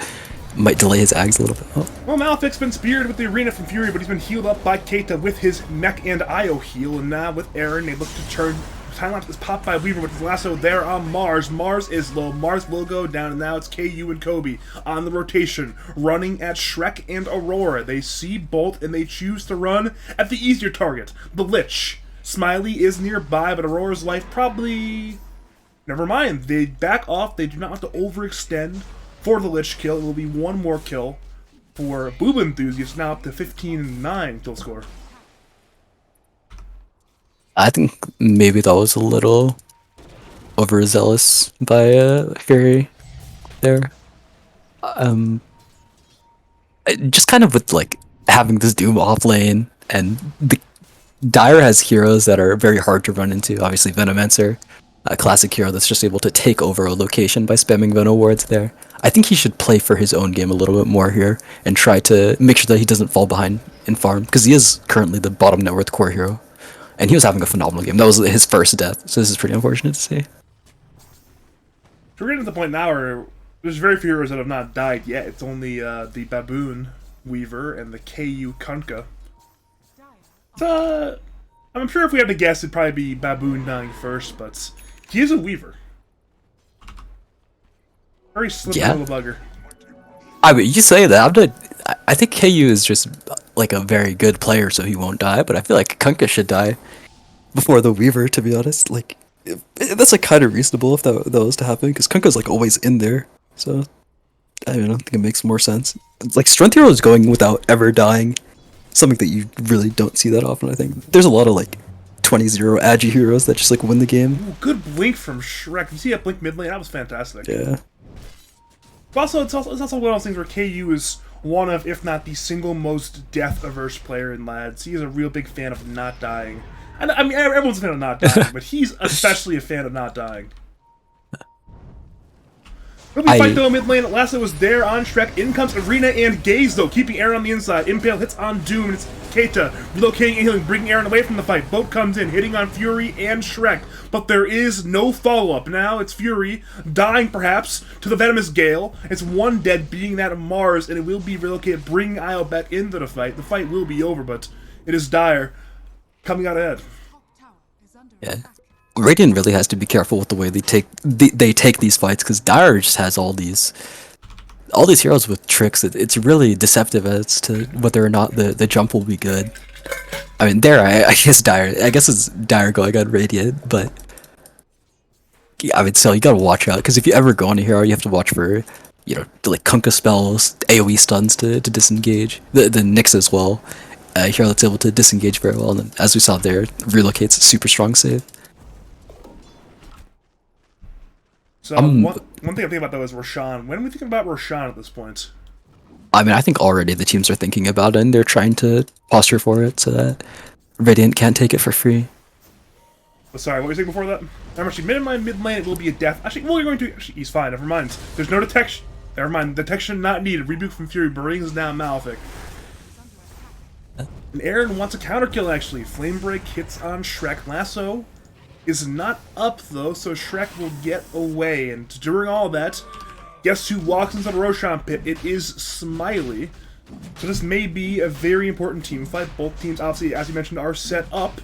Speaker 2: might delay his Ags a little bit. Oh.
Speaker 1: Well, Malefic's been speared with the arena from Fury, but he's been healed up by Keita with his mech and Io heal, and now with Aaron, they look to turn. Timelapse is popped by Weaver with his lasso there on Mars. Mars is low. Mars will go down, and now it's KU and Kobe on the rotation, running at Shrek and Aurora. They see both, and they choose to run at the easier target, the Lich. Smiley is nearby, but Aurora's life probably... Never mind. They back off. They do not want to overextend for the Lich kill. It will be one more kill for Booba Enthusiast, now up to 15-9 kill score.
Speaker 2: I think maybe that was a little overzealous by Fury there. Just kind of with like having this Doom off lane, and the Dire has heroes that are very hard to run into. Obviously Venomancer, a classic hero that's just able to take over a location by spamming Veno wards there. I think he should play for his own game a little bit more here and try to make sure that he doesn't fall behind in farm, because he is currently the bottom net worth core hero. And he was having a phenomenal game. That was his first death, so this is pretty unfortunate to see.
Speaker 1: We're getting to the point now where there's very few heroes that have not died yet. It's only the Baboon Weaver and the KU Kunkka. I'm sure if we had to guess, it'd probably be Baboon dying first, but he is a Weaver. Very slippery little bugger.
Speaker 2: I mean, you say that. I think KU is just like a very good player, so he won't die. But I feel like Kunkka should die before the Weaver, to be honest. Like, that's like kind of reasonable if that was to happen, because Kunkka's like always in there. So I don't know. I think it makes more sense. It's like Strength Hero is going without ever dying, something that you really don't see that often. I think there's a lot of like 20-0 agi heroes that just like win the game.
Speaker 1: Ooh, good blink from Shrek. You see that blink mid lane? That was fantastic.
Speaker 2: Yeah.
Speaker 1: Also, it's also one of those things where KU is one of, if not the single most death-averse player in Lads. He is a real big fan of not dying. And I mean, everyone's a fan of not dying, but he's especially a fan of not dying. Really fight though mid lane. At last it was there on Shrek. In comes Arena and Gaze though, keeping Aaron on the inside. Impale hits on Doom, and it's Keita relocating and healing, bringing Aaron away from the fight. Boat comes in, hitting on Fury and Shrek, but there is no follow-up. Now it's Fury, dying perhaps to the Venomous Gale. It's one dead, being that of Mars, and it will be relocated, bringing Io back into the fight. The fight will be over, but it is Dire coming out ahead.
Speaker 2: Yeah. Radiant really has to be careful with the way they take these fights, because Dire just has all these heroes with tricks. It's really deceptive as to whether or not the jump will be good. I mean, I guess Dire. I guess it's Dire going on Radiant, but I mean, still, you gotta watch out, because if you ever go on a hero, you have to watch for, like Kunkka spells, AoE stuns to disengage. The Nyx as well. A hero that's able to disengage very well, and then, as we saw there, relocates super strong save.
Speaker 1: So one thing I think about though is Roshan. When are we thinking about Roshan at this point?
Speaker 2: I mean, I think already the teams are thinking about it, and they're trying to posture for it so that Radiant can't take it for free.
Speaker 1: Oh, sorry, what were you saying before that? I'm actually mid lane. It will be a death. Actually, well, you're going to. Actually, he's fine. Never mind. There's no detection. Never mind. Detection not needed. Rebuke from Fury brings down Malefic. And Aaron wants a counter kill. Actually, Flame Break hits on Shrek. Lasso is not up though, so Shrek will get away. And during all that, guess who walks into the Roshan pit? It is Smiley. So this may be a very important team fight. Both teams, obviously, as you mentioned, are set up.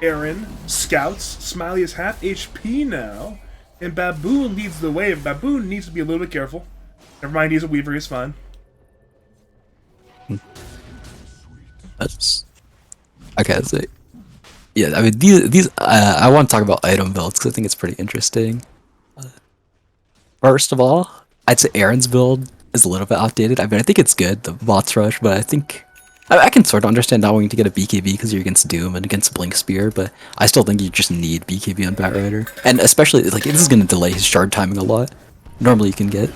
Speaker 1: Aaron scouts. Smiley is half HP now, and Baboon leads the way. Baboon needs to be a little bit careful. Never mind, he's a Weaver. He's fine.
Speaker 2: That's okay. So, yeah, I mean these. I want to talk about item builds because I think it's pretty interesting. First of all, I'd say Aaron's build is a little bit outdated. I mean, I think it's good, the bots rush, but I think I can sort of understand not wanting to get a BKB because you're against Doom and against Blink Spear, but I still think you just need BKB on Batrider, and especially like this is going to delay his shard timing a lot. Normally you can get.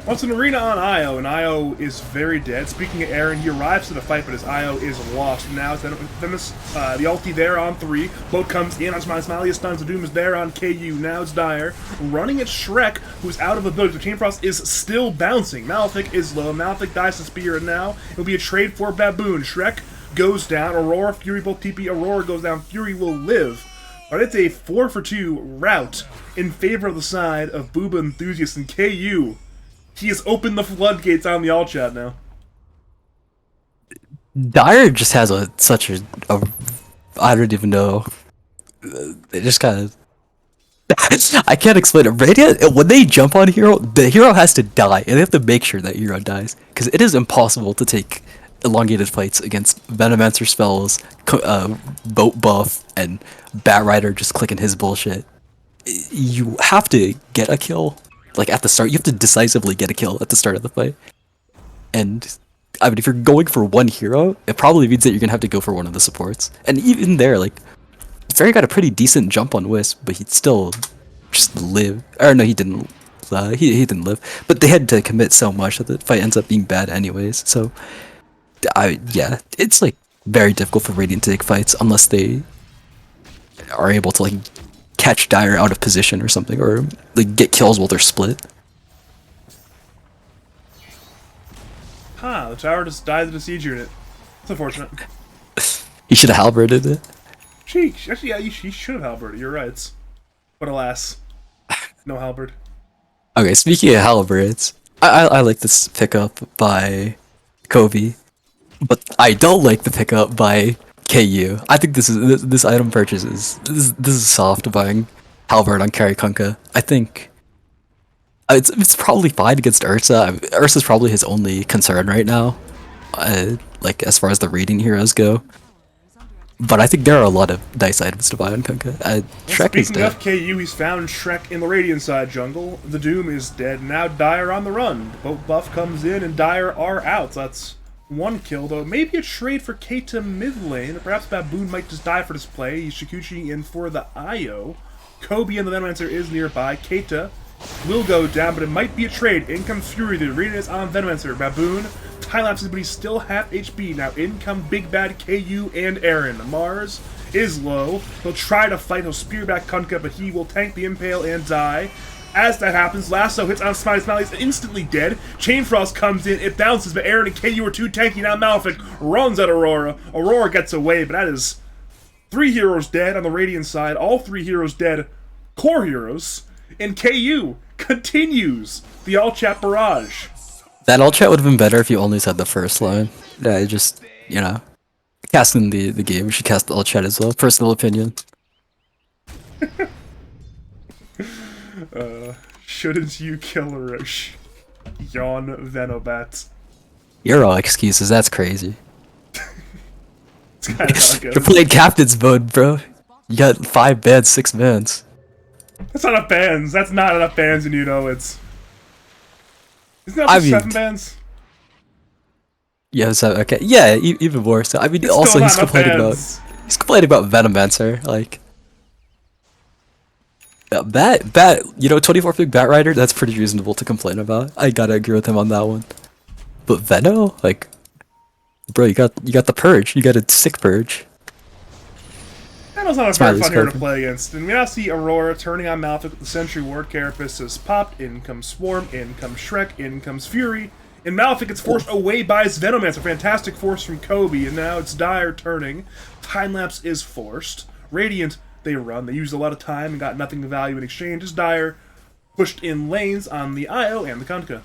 Speaker 1: Wants an arena on Io, and Io is very dead. Speaking of Aaron, he arrives to the fight, but his Io is lost. Now it's the ulti there on 3. Boat comes in on Smiley, stuns. The Doom is there on KU. Now it's Dire. Running at Shrek, who's out of ability. The Chain Frost is still bouncing. Malefic is low. Malefic dies to Spear, and now it'll be a trade for Baboon. Shrek goes down. Aurora, Fury both TP. Aurora goes down. Fury will live. But it's a 4-for-2 rout in favor of the side of Booba Enthusiast and KU. He has opened the floodgates on the all chat now.
Speaker 2: Dire just has such a I don't even know. It just kind of I can't explain it. Radiant, when they jump on hero, the hero has to die, and they have to make sure that hero dies because it is impossible to take elongated fights against Venomancer spells, boat buff, and Batrider just clicking his bullshit. You have to get a kill. Like at the start, you have to decisively get a kill at the start of the fight. And I mean, if you're going for one hero, it probably means that you're gonna have to go for one of the supports. And even there, like, Fairy got a pretty decent jump on Wisp, but he'd still just live. Or no, he didn't. He didn't live. But they had to commit so much that the fight ends up being bad anyways. So, yeah, it's like very difficult for Radiant to take fights unless they are able to like catch Dire out of position or something, or like get kills while they're split.
Speaker 1: The tower just died to the siege unit. It's unfortunate.
Speaker 2: He should have halberded it.
Speaker 1: Actually, yeah, he should have halberded. You're right. But alas, no halberd. Okay,
Speaker 2: speaking of halberds, I like this pickup by Kobe, but I don't like the pickup by KU. I think this item purchase this is soft buying halberd on Carry Kunkka. I think it's probably fine against Ursa. Ursa's probably his only concern right now, like as far as the raiding heroes go. But I think there are a lot of nice items to buy on Kunkka. Shrek is dead.
Speaker 1: Speaking of KU, he's found Shrek in the Radiant side jungle. The Doom is dead. Now Dire on the run. Boat buff comes in and Dire are out. So that's one kill, though. Maybe a trade for Keita mid lane. Perhaps Baboon might just die for this play. He's Shikuchi in for the Io. Kobe and the Venomancer is nearby. Keita will go down, but it might be a trade. In comes Fury. The arena is on Venomancer. Baboon time lapses, but he's still half HP. Now in come Big Bad KU and Aaron. Mars is low. He'll try to fight. He'll spear back Kunkka, but he will tank the Impale and die. As that happens, Lasso hits on Smiley. Smiley's instantly dead. Chain Frost comes in. It bounces, but Aaron and KU are too tanky. Now Malefic runs at Aurora. Aurora gets away, but that is 3 heroes dead on the Radiant side. All 3 heroes dead. Core heroes. And KU continues the all-chat barrage.
Speaker 2: That all-chat would have been better if you only said the first line. Yeah, just, casting the game. We should cast the all-chat as well. Personal opinion.
Speaker 1: Shouldn't you kill Roche? Yawn Venobat.
Speaker 2: You're all excuses. That's crazy.
Speaker 1: It's kind of how it
Speaker 2: You're
Speaker 1: goes.
Speaker 2: playing captain's mode, bro. You got 5 bans, 6 bans.
Speaker 1: That's not enough bans. That's not enough bans, and you know it's. Isn't that
Speaker 2: I
Speaker 1: up to
Speaker 2: mean-
Speaker 1: 7 bans?
Speaker 2: Yeah, so okay. Yeah, even more so. I mean,
Speaker 1: It's
Speaker 2: also
Speaker 1: still not
Speaker 2: he's
Speaker 1: enough
Speaker 2: complaining about
Speaker 1: bans.
Speaker 2: Venomancer, like. Yeah, bat, you know, 24 big Bat Rider, that's pretty reasonable to complain about. I gotta agree with him on that one. But Veno, like, bro, you got the purge. You got a sick purge.
Speaker 1: Veno's not a very
Speaker 2: Smiley's
Speaker 1: fun hero to
Speaker 2: coping.
Speaker 1: play against. And we now see Aurora turning on Malphite with the Sentry Ward Carapace is popped. In comes Swarm, in comes Shrek, in comes Fury. And Malphite gets forced away by his Venomancer. Fantastic force from Kobe. And now it's Dire turning. Time-lapse is forced. Radiant, they run. They used a lot of time and got nothing of value in exchange. As Dire pushed in lanes on the Io and the Kunkka.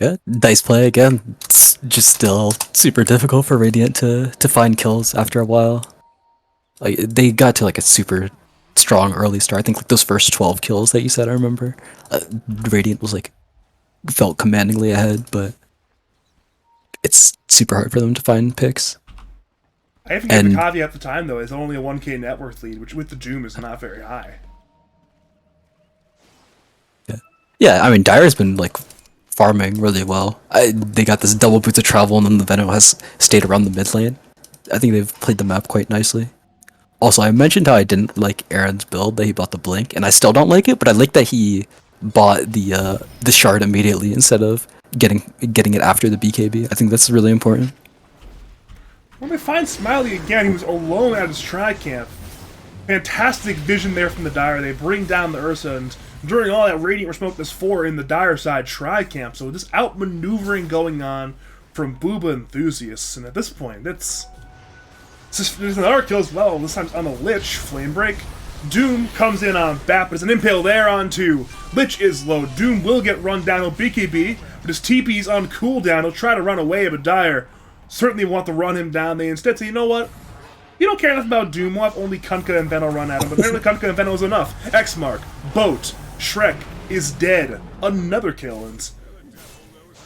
Speaker 2: Yeah, dice play again. It's just still super difficult for Radiant to find kills after a while. Like they got to like a super strong early start. I think like those first 12 kills that you said, I remember. Radiant was like felt commandingly ahead, but it's super hard for them to find picks.
Speaker 1: I even gave the
Speaker 2: And-
Speaker 1: caveat at the time, though, it's only a 1k net worth lead, which with the Doom is not very high.
Speaker 2: Yeah, I mean Dire's been like farming really well. They got this double boots of travel, and then the Venom has stayed around the mid lane. I think they've played the map quite nicely. Also, I mentioned how I didn't like Aaron's build that he bought the blink, and I still don't like it. But I like that he bought the shard immediately instead of getting it after the BKB. I think that's really important.
Speaker 1: When we find Smiley again, he was alone at his tri-camp. Fantastic vision there from the Dire. They bring down the Ursa, and during all that, Radiant were smoked as 4 in the Dire side tri-camp. So this outmaneuvering going on from Booba enthusiasts, and at this point, there's another kill as well. This time's on the Lich. Flame Break. Doom comes in on Bat, but it's an impale there onto Lich is low. Doom will get run down with BKB, but his TP's on cooldown. He'll try to run away, but Dire certainly want to run him down. They instead say, you know what? You don't care enough about Doom. We'll have only Kunkka and Veno run at him, but apparently Kunkka and Veno is enough. X-Mark, Boat, Shrek is dead. Another kill, and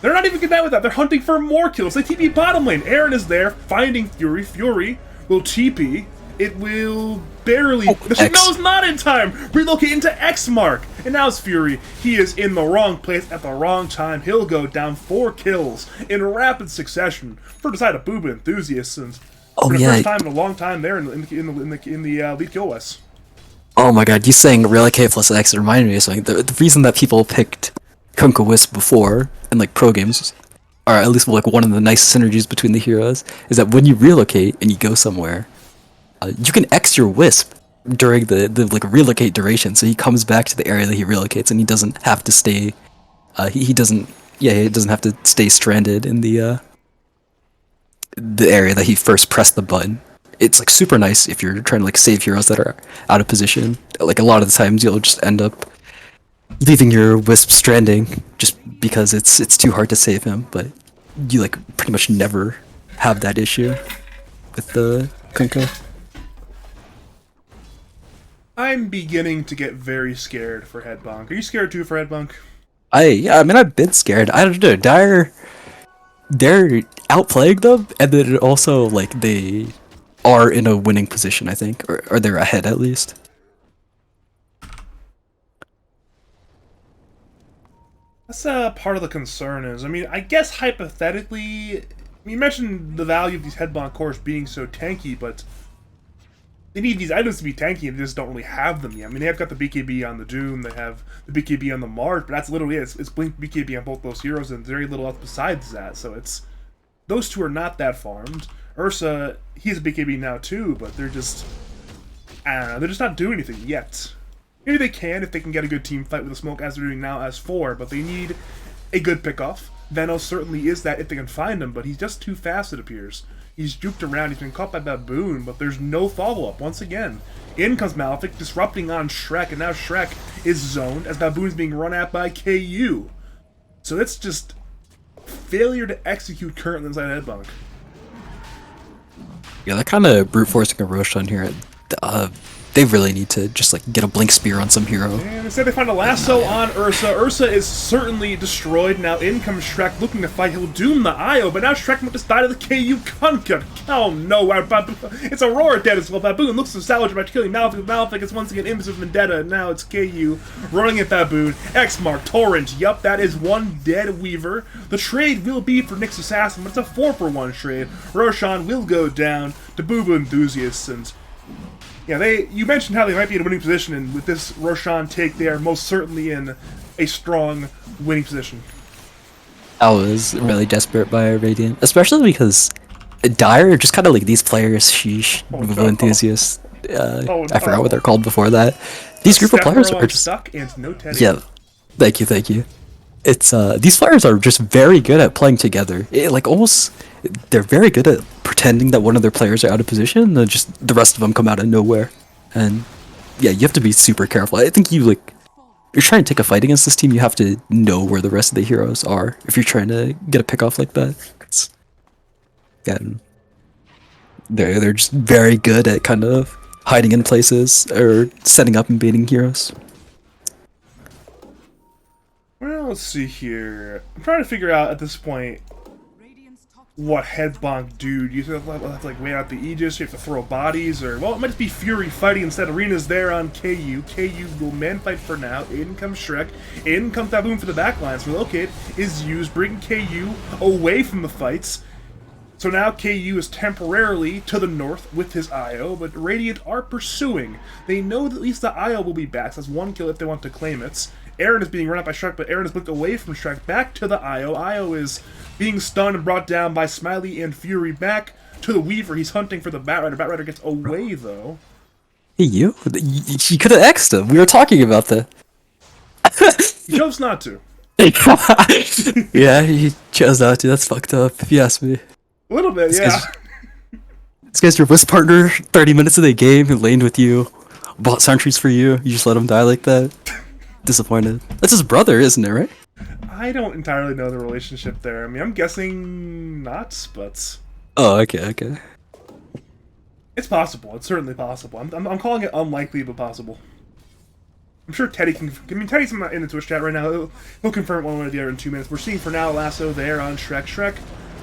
Speaker 1: they're not even content with that. They're hunting for more kills. They TP bottom lane. Aaron is there, finding Fury. Fury will TP. It will barely... No, it's not in time! Relocate into X-Mark! And now it's Fury. He is in the wrong place at the wrong time. He'll go down 4 kills in rapid succession for the side of Booba enthusiasts. And for the first time in a long time there in the lead kill west.
Speaker 2: Oh my god, you saying Relocate plus X reminded me of something. The reason that people picked Kunkka Wisp before, in like pro games, or at least like one of the nice synergies between the heroes, is that when you relocate and you go somewhere, you can X your Wisp during the like relocate duration, so he comes back to the area that he relocates, and he doesn't have to stay. He doesn't have to stay stranded in the area that he first pressed the button. It's like super nice if you're trying to like save heroes that are out of position. Like a lot of the times you'll just end up leaving your Wisp stranding just because it's too hard to save him, but you like pretty much never have that issue with the Kunkka.
Speaker 1: I'm beginning to get very scared for Headbonk. Are you scared too for Headbonk?
Speaker 2: I mean I've been scared. I don't know. They're outplaying them, and then also like they are in a winning position, I think, or they're ahead at least.
Speaker 1: That's part of the concern is, I mean, I guess hypothetically, you mentioned the value of these Headbonk cores being so tanky, but they need these items to be tanky and they just don't really have them yet. I mean, they have got the BKB on the Doom, they have the BKB on the March, but that's literally it. It's Blink BKB on both those heroes and very little else besides that, so it's... Those two are not that farmed. Ursa, he's a BKB now too, but they're just... I don't know, they're just not doing anything yet. Maybe they can if they can get a good team fight with the smoke as they're doing now as 4, but they need a good pickoff. Venos certainly is that if they can find him, but he's just too fast, it appears. He's juked around, he's been caught by Baboon, but there's no follow-up once again. In comes Malefic, disrupting on Shrek, and now Shrek is zoned as Baboon's being run at by KU. So that's just failure to execute currently inside Headbonk.
Speaker 2: Yeah, they're kind of brute forcing a Roshan here. they really need to just like get a blink spear on some hero.
Speaker 1: And instead they find a lasso on Ursa. Ursa is certainly destroyed. Now in comes Shrek looking to fight. He'll doom the Io, but now Shrek might just die to the KU Kunka. Oh no, it's Aurora dead as well. Baboon looks to salvage by killing Malefic. Malefic is once again Imps of Vendetta, and now it's KU running at Baboon. X-Mark, Torrent, yup, that is one dead Weaver. The trade will be for Nyx Assassin, but it's a 4-for-1 trade. Roshan will go down to Booba Enthusiasts, and yeah, you mentioned how they might be in a winning position, and with this Roshan take, they are most certainly in a strong winning position.
Speaker 2: I was really desperate by Radiant, especially because Dire are just kind of like these players, sheesh, Booba Enthusiasts. I forgot what they're called before that. These group of players are just
Speaker 1: stuck and no Teddy.
Speaker 2: Yeah, thank you. It's these players are just very good at playing together. They're very good at pretending that one of their players are out of position, and just the rest of them come out of nowhere. And yeah, you have to be super careful. I think you're trying to take a fight against this team, you have to know where the rest of the heroes are if you're trying to get a pick off like that. They're just very good at kind of hiding in places or setting up and baiting heroes.
Speaker 1: Well, let's see here. I'm trying to figure out at this point what head bonk do. Do you have to like wait out the Aegis? You have to throw bodies, or well, it might just be Fury fighting instead. Arena's there on KU. KU will man fight for now. In comes Shrek. In comes Baboon for the backlines. Relocate is used, bringing KU away from the fights. So now KU is temporarily to the north with his IO, but Radiant are pursuing. They know that at least the IO will be back. So that's one kill if they want to claim it. Aaron is being run up by Shrek, but Aaron is looked away from Shrek back to the IO. IO is being stunned and brought down by Smiley and Fury back to the Weaver. He's hunting for the Batrider. Batrider gets away, though.
Speaker 2: Hey, you could have X'd him. We were talking about that.
Speaker 1: He chose not to.
Speaker 2: Yeah, he chose not to. That's fucked up, if you ask me.
Speaker 1: A little bit, yeah.
Speaker 2: This guy's your Wisp partner, 30 minutes of the game, who laned with you, bought sentries for you, you just let him die like that? Disappointed. That's his brother, isn't it, right?
Speaker 1: I don't entirely know the relationship there. I mean, I'm guessing not, but...
Speaker 2: Oh, okay.
Speaker 1: It's possible. It's certainly possible. I'm calling it unlikely, but possible. I'm sure Teddy can... I mean, Teddy's in the Twitch chat right now. He'll confirm one way or the other in 2 minutes. We're seeing for now Lasso there on Shrek. Shrek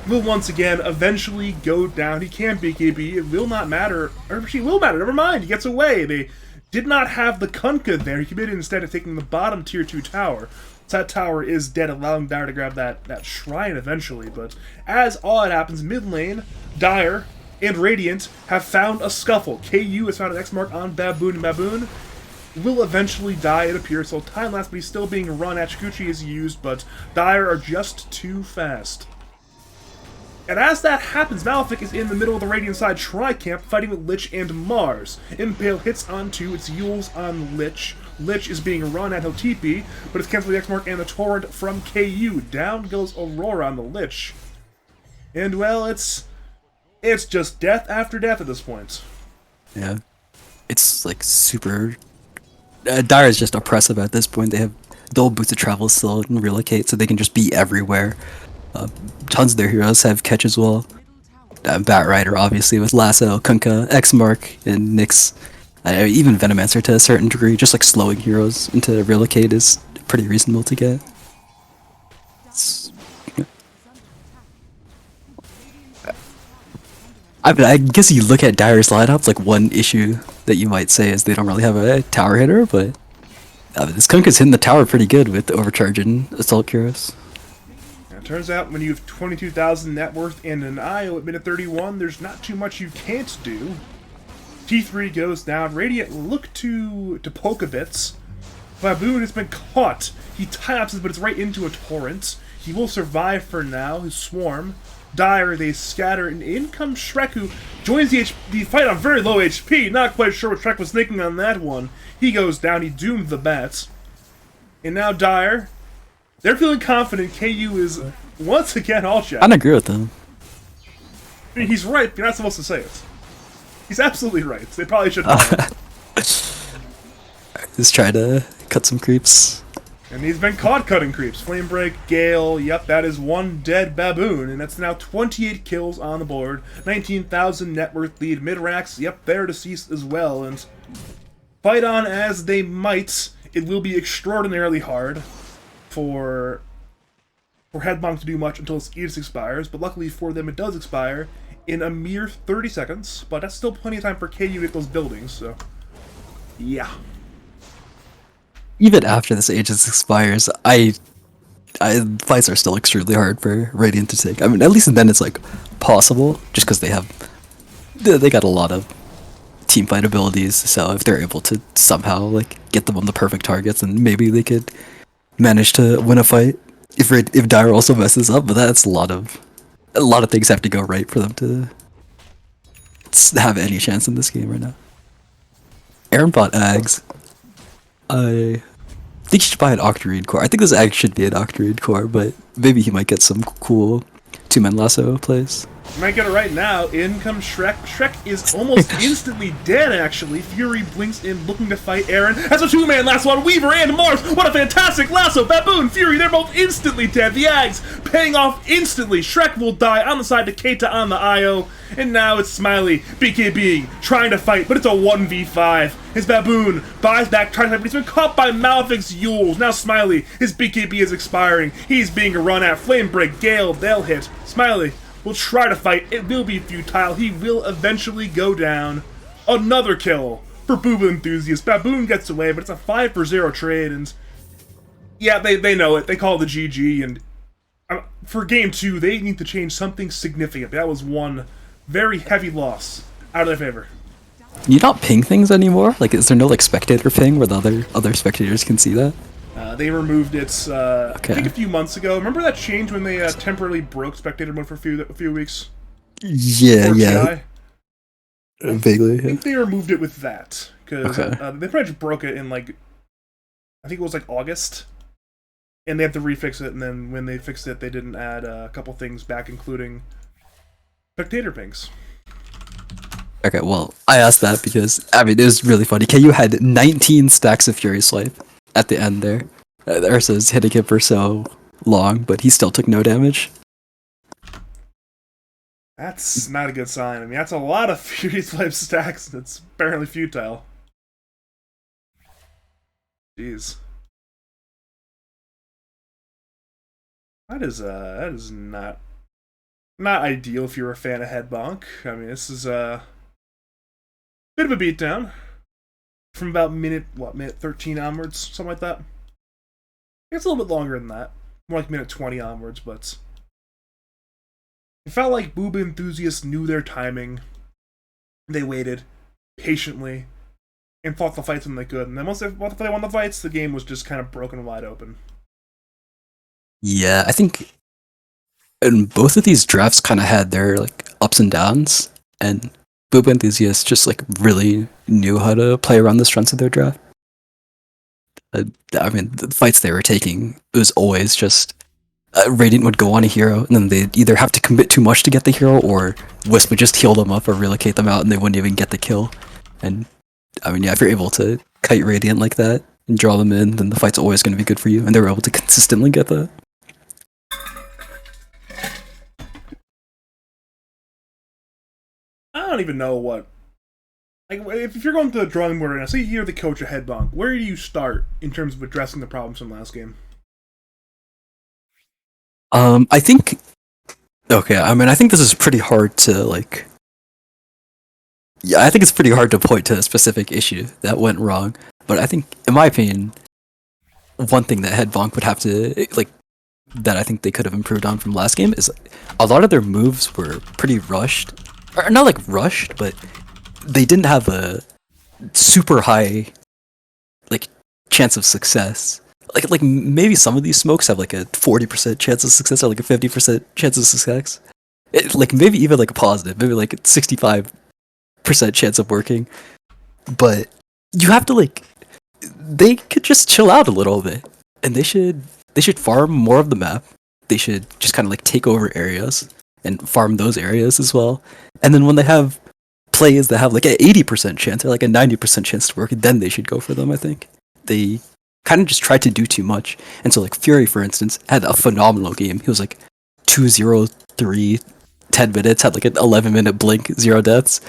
Speaker 1: will once again eventually go down. He can BKB. It will not matter. Or she will matter. Never mind. He gets away. They did not have the Kunkka there. He committed instead of taking the bottom tier 2 tower. So that tower is dead, allowing Dire to grab that shrine eventually. But as all that happens, mid lane, Dire and Radiant have found a scuffle. KU has found an X mark on Baboon, and Baboon will eventually die, it appears. So time lapse, but he's still being run. Achikuchi is used, but Dire are just too fast. And as that happens, Malefic is in the middle of the Radiant side tri-camp, fighting with Lich and Mars. Impale hits on 2, it's Yules on Lich. Lich is being run at TP, but it's canceled the X-Mark and the Torrent from KU. Down goes Aurora on the Lich. And, well, it's just death after death at this point.
Speaker 2: Yeah. It's, like, super... Dire is just oppressive at this point. They have dual boots of travel still and relocate, so they can just be everywhere. Tons of their heroes have catch as well. Batrider, obviously, with Lasso, Kunkka, X-Mark, and Nyx. Even Venomancer to a certain degree. Just like slowing heroes into relocate is pretty reasonable to get. I guess you look at Dire's lineup, like one issue that you might say is they don't really have a tower hitter, but this Kunkka's hitting the tower pretty good with overcharging Assault Heroes.
Speaker 1: Turns out when you have 22,000 net worth and an IO at minute 31, there's not too much you can't do. T3 goes down. Radiant look to poke a bit. Baboon has been caught. He tie-ups it, but it's right into a torrent. He will survive for now. His swarm. Dire, they scatter, and in comes Shrek, who joins the fight on very low HP. Not quite sure what Shrek was thinking on that one. He goes down. He doomed the bats. And now Dire... They're feeling confident. KU is once again all shot.
Speaker 2: I don't agree with them.
Speaker 1: I mean, he's right, but you're not supposed to say it. He's absolutely right. They probably should know.
Speaker 2: Just try to cut some creeps.
Speaker 1: And he's been caught cutting creeps. Flame Break, Gale, yep, that is one dead baboon, and that's now 28 kills on the board. 19,000 net worth lead. Midrax, yep, they're deceased as well, and fight on as they might, it will be extraordinarily hard for Headbonk to do much until its Aegis expires, but luckily for them it does expire in a mere 30 seconds, but that's still plenty of time for KU to get those buildings, so yeah.
Speaker 2: Even after this Aegis expires, fights are still extremely hard for Radiant to take. I mean, at least then it's like possible, just because they got a lot of team fight abilities. So if they're able to somehow like get them on the perfect targets, and maybe they could manage to win a fight. If Dire also messes up, but that's a lot of things have to go right for them to have any chance in this game right now. Aaron bought Ags. I think he should buy an Octarine core. I think this Ag should be an Octarine core, but maybe he might get some cool two-man lasso plays.
Speaker 1: You might get it right now. In comes Shrek. Shrek is almost instantly dead, actually. Fury blinks in, looking to fight Aaron. That's a two-man lasso on Weaver and Mars. What a fantastic lasso! Baboon, Fury, they're both instantly dead. The Ags paying off instantly. Shrek will die on the side to Keita on the IO. And now it's Smiley, BKB, trying to fight, but it's a 1v5. His Baboon buys back, trying to fight, but he's been caught by Malefic's Yules. Now Smiley, his BKB is expiring. He's being run at. Flame Break, Gale, they'll hit. Smiley will try to fight. It will be futile. He will eventually go down. Another kill for Booba Enthusiast. Baboon gets away, but it's a 5-for-0 trade, and yeah, they know it. They call it the GG, and for game 2, they need to change something significant. That was one very heavy loss out of their favor.
Speaker 2: You not ping things anymore? Like, is there no like spectator ping where the other spectators can see that?
Speaker 1: They removed it, I
Speaker 2: Okay.
Speaker 1: think a few months ago. Remember that change when they temporarily broke spectator mode for a few weeks?
Speaker 2: Yeah,
Speaker 1: Before
Speaker 2: yeah.
Speaker 1: TI?
Speaker 2: Vaguely.
Speaker 1: I think they removed it with that, because
Speaker 2: Okay.
Speaker 1: they pretty much broke it in, like, I think it was, like, August, and they had to refix it, and then when they fixed it, they didn't add a couple things back, including spectator pings.
Speaker 2: Okay, well, I asked that because, I mean, it was really funny. KU had 19 stacks of Fury Swipe at the end there. Ursa's hitting him for so long, but he still took no damage.
Speaker 1: That's not a good sign. I mean, that's a lot of Fury Swipe stacks. That's apparently futile. Jeez. That is not ideal if you're a fan of Headbonk. I mean, this is a bit of a beatdown from about minute 13 onwards, something like that. It's a little bit longer than that, more like minute 20 onwards, but it felt like Booba enthusiasts knew their timing. They waited patiently and fought the fights when they could, and then once they won the fights, the game was just kind of broken wide open.
Speaker 2: Yeah, I think and both of these drafts kind of had their like ups and downs, and Booba enthusiasts just like really knew how to play around the strengths of their draft. I mean, the fights they were taking, it was always just Radiant would go on a hero, and then they'd either have to commit too much to get the hero, or Wisp would just heal them up or relocate them out, and they wouldn't even get the kill. And I mean, yeah, if you're able to kite Radiant like that and draw them in, then the fight's always going to be good for you, and they were able to consistently get that.
Speaker 1: I don't even know what. Like, if you're going to the drawing board right now, say you're the coach of Headbonk, where do you start in terms of addressing the problems from last game?
Speaker 2: I think. Okay, I mean, I think this is pretty hard to like. Yeah, I think it's pretty hard to point to a specific issue that went wrong. But I think, in my opinion, one thing that Headbonk would have to like, that I think they could have improved on from last game is a lot of their moves were pretty rushed, or not like rushed, but they didn't have a super high like chance of success. Like maybe some of these smokes have like a 40% chance of success or like a 50% chance of success. Like maybe even like a positive, maybe like a 65% chance of working. But you have to like, they could just chill out a little bit, and they should farm more of the map. They should just kind of like take over areas and farm those areas as well. And then when they have plays that have like an 80% chance or like a 90% chance to work, then they should go for them. I think they kind of just tried to do too much. And so, like, Fury, for instance, had a phenomenal game. He was like 2-0-3, 10 minutes, had like an 11-minute blink, 0 deaths.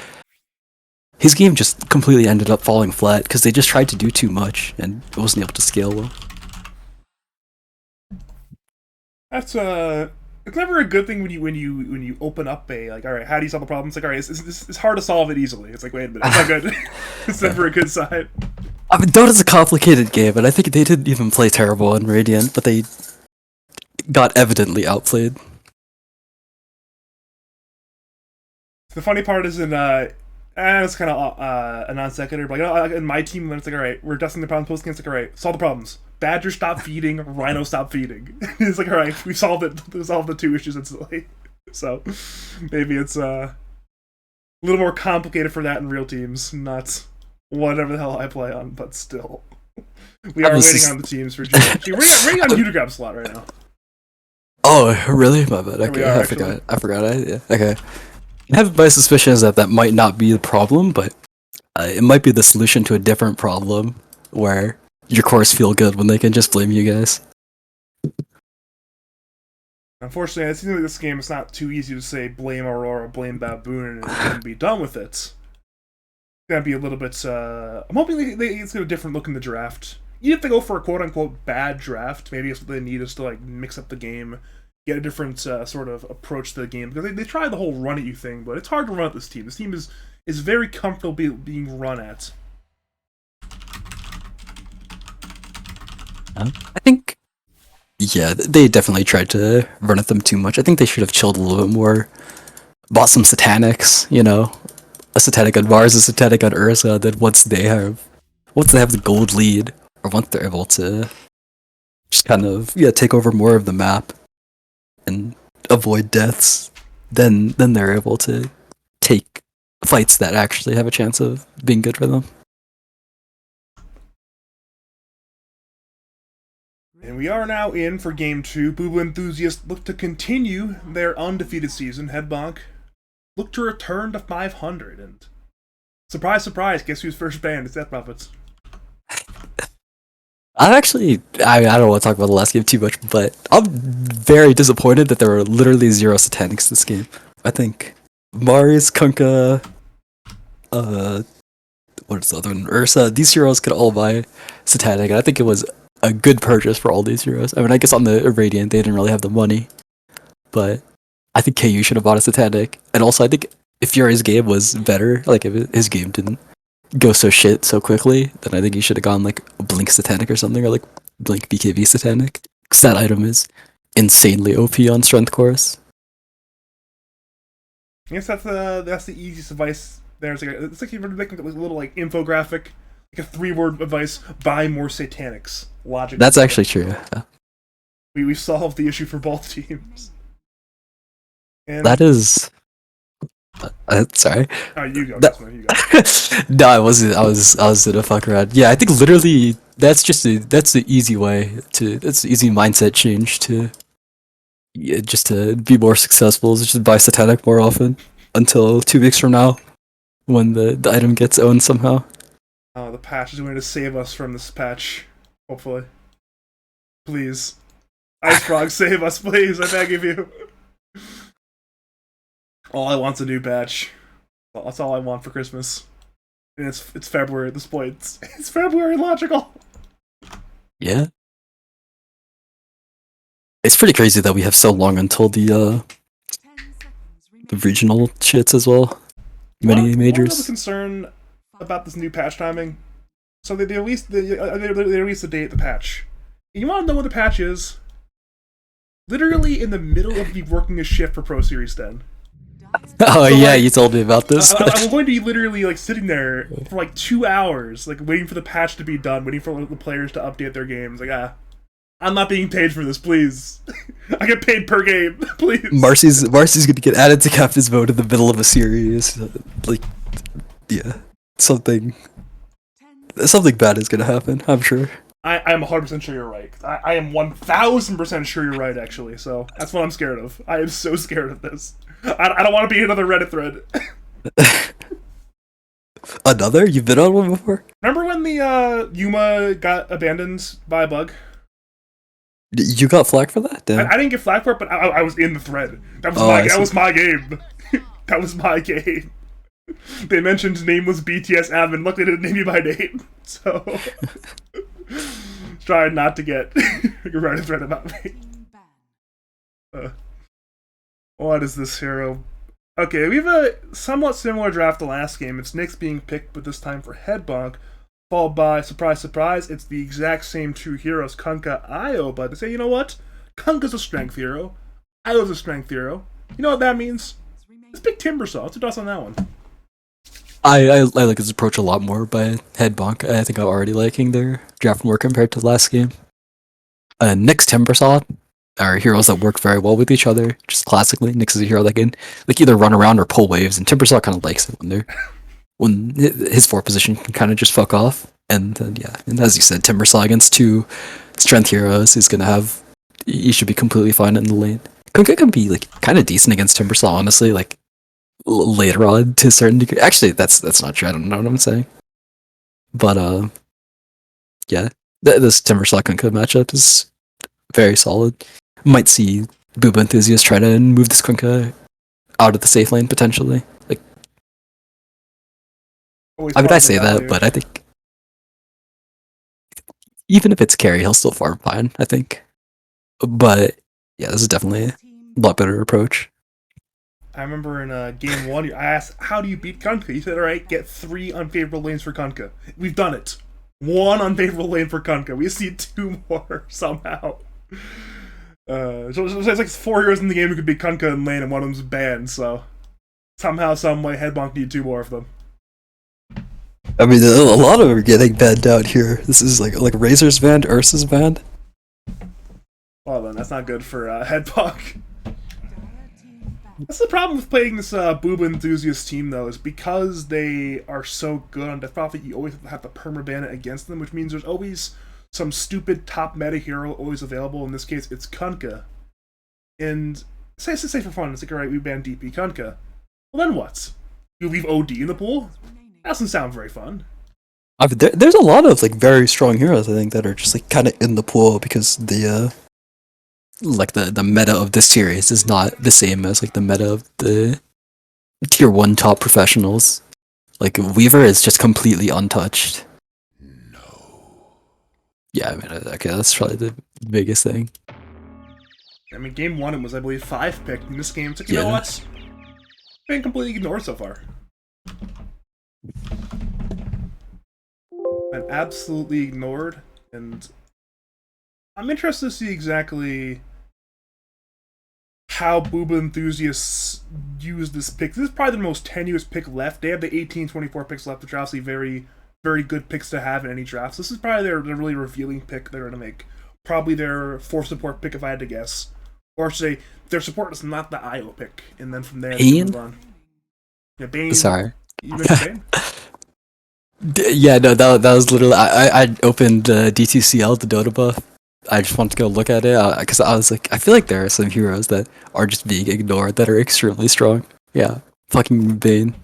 Speaker 2: His game just completely ended up falling flat because they just tried to do too much and it wasn't able to scale well.
Speaker 1: That's it's never a good thing when you open up a like, all right, how do you solve the problem? It's like, all right, it's hard to solve it easily. It's like, wait a minute, it's not good. It's never a good sign.
Speaker 2: I mean, Dota's a complicated game, and I think they didn't even play terrible in Radiant, but they got evidently outplayed.
Speaker 1: The funny part is it's kind of a non sequitur, but like, in my team, when it's like, all right, we're dusting the problems post game. It's like, all right, solve the problems. Badger stop feeding, Rhino stop feeding. It's like, all right, we solved it. We solved the 2 issues instantly. So maybe it's a little more complicated for that in real teams, not whatever the hell I play on. But still, we are waiting on the teams for GG. We're waiting on you to grab slot right now.
Speaker 2: Oh, really? My bad. Okay,
Speaker 1: I
Speaker 2: forgot. Yeah. Okay. I have my suspicions that might not be the problem, but it might be the solution to a different problem where your cores feel good when they can just blame you guys.
Speaker 1: Unfortunately, it seems like this game is not too easy to say blame Aurora, blame Baboon, and be done with it. It's gonna be a little bit. I'm hoping it's gonna be a different look in the draft. Even if they go for a quote unquote bad draft, maybe it's what they need is to like mix up the game, get a different sort of approach to the game, because they try the whole run at you thing, but it's hard to run at this team. This team is very comfortable being run at.
Speaker 2: I think, yeah, they definitely tried to run at them too much. I think they should have chilled a little bit more. Bought some Satanics, you know, a Satanic on Mars, a Satanic on Ursa. Then once they have the gold lead, or once they're able to just kind of take over more of the map and avoid deaths, then they're able to take fights that actually have a chance of being good for them.
Speaker 1: And we are now in for Game 2. Booba enthusiasts look to continue their undefeated season. Bonk look to return to 500. And surprise, surprise, guess who's first banned? It's Death Prophets.
Speaker 2: I don't want to talk about the last game too much, but I'm very disappointed that there were literally 0 Satanics this game. I think Mars, Kunkka, what is the other one? Ursa, these heroes could all buy Satanic, and I think it was a good purchase for all these heroes. I mean, I guess on the Radiant, they didn't really have the money, but I think KU should have bought a Satanic. And also, I think if Fury's game was better, like if his game didn't go so shit so quickly, then I think he should have gone like a Blink Satanic or something, or like Blink BKB Satanic, because that item is insanely OP on Strength Course.
Speaker 1: I guess that's the easiest advice there. It's like you're making a little like infographic, like a 3-word advice: buy more Satanics. Logic.
Speaker 2: That's actually true. Yeah.
Speaker 1: We solved the issue for both teams. And
Speaker 2: that is. Sorry.
Speaker 1: Oh, you go. You go.
Speaker 2: No, I wasn't. I was gonna fuck around. Yeah, I think literally that's the easy way to. That's the easy mindset change to. Yeah, just to be more successful is just buy Satanic more often until 2 weeks from now, when the item gets owned somehow.
Speaker 1: Oh, the patch is going to save us from this patch. Hopefully. Please. Ice Frog, save us, please. I beg of you. All I want's a new patch. That's all I want for Christmas. And it's February at this point. It's February, logical.
Speaker 2: Yeah. It's pretty crazy that we have so long until the regional shits as well. Many majors.
Speaker 1: One other concern about this new patch timing. So they released the date of the patch. You want to know what the patch is? Literally in the middle of me working a shift for Pro Series 10.
Speaker 2: Oh, so yeah, you told me about this.
Speaker 1: I'm going to be literally like sitting there for like 2 hours, like waiting for the patch to be done, waiting for the players to update their games. Like, I'm not being paid for this, please. I get paid per game, please.
Speaker 2: Marcy's gonna get added to captain's mode in the middle of a series. Like, yeah, something bad is gonna happen, I'm sure.
Speaker 1: I'm 100% sure you're right. I am 1000% sure you're right, actually. So that's what I'm scared of. I am so scared of this. I don't want to be another Reddit thread.
Speaker 2: Another? You've been on one before?
Speaker 1: Remember when the Yuma got abandoned by a bug?
Speaker 2: You got flack for that? Damn.
Speaker 1: I didn't get flack for it, but I was in the thread. That was
Speaker 2: I
Speaker 1: that
Speaker 2: see.
Speaker 1: was my game. That was my game. They mentioned nameless BTS admin. Luckily, they didn't name me by name, so trying not to get write a thread about me. What is this hero? Okay, we have a somewhat similar draft to last game. It's Nyx being picked, but this time for head bonk, followed by surprise, surprise. It's the exact same two heroes, Kunkka, Io. But they say, you know what? Kunkka's a strength hero. Io's a strength hero. You know what that means? Let's pick Timbersaw. What's your thoughts on that one?
Speaker 2: I like his approach a lot more by head bonk. I think I'm already liking their draft more compared to last game. Nyx Timbersaw are heroes that work very well with each other. Just classically, Nyx is a hero that can like either run around or pull waves, and Timbersaw kind of likes it when his 4 position can kind of just fuck off. And and as you said, Timbersaw against 2 strength heroes is gonna have. He should be completely fine in the lane. Kunkka can be like kind of decent against Timbersaw, honestly. Like later on to a certain degree. Actually, that's not true. I don't know what I'm saying. But yeah, this Timbersaw Kunkka matchup is very solid. Might see Booba enthusiasts try to move this Kunkka out of the safe lane potentially. Like, I mean, I say that, but I think even if it's carry, he'll still farm fine. I think, but yeah, this is definitely a lot better approach.
Speaker 1: I remember in game 1, I asked, how do you beat Kunkka? You said, alright, get 3 unfavorable lanes for Kunkka. We've done it. 1 unfavorable lane for Kunkka. We just need 2 more somehow. So it's like 4 heroes in the game who could beat Kunkka in lane, and one of them's banned, so somehow, some way, Headbonk need 2 more of them.
Speaker 2: I mean, a lot of them are getting banned out here. This is like Razor's banned, Ursa's banned.
Speaker 1: Well then, that's not good for Headbonk. That's the problem with playing this Booba enthusiast team, though, is because they are so good on Death Prophet, you always have to permaban it against them, which means there's always some stupid top meta hero always available. In this case, it's Kunkka. And say for fun, it's like, alright, we ban DP Kunkka. Well, then what? You leave OD in the pool? That doesn't sound very fun.
Speaker 2: I mean, there's a lot of like very strong heroes I think that are just like kind of in the pool because the like the meta of this series is not the same as like the meta of the tier 1 top professionals. Like Weaver is just completely untouched. No. Yeah, I mean, okay, that's probably the biggest thing.
Speaker 1: I mean, game 1 it was, I believe, 5 picked. In this game, it's like, you know what? Been completely ignored so far. Been absolutely ignored, and I'm interested to see exactly how Booba enthusiasts use this pick. This is probably the most tenuous pick left. They have the 18-24 picks left, which are obviously very, very good picks to have in any drafts. This is probably their really revealing pick they're going to make. Probably their 4 support pick, if I had to guess. Or say, their support is not the IO pick, and then from there, they move on. Yeah, Bane.
Speaker 2: Sorry.
Speaker 1: You mentioned Bane?
Speaker 2: Yeah, no, that was literally I opened DTCL, the Dota buff. I just wanted to go look at it because I was like, I feel like there are some heroes that are just being ignored that are extremely strong. Yeah, fucking Bane.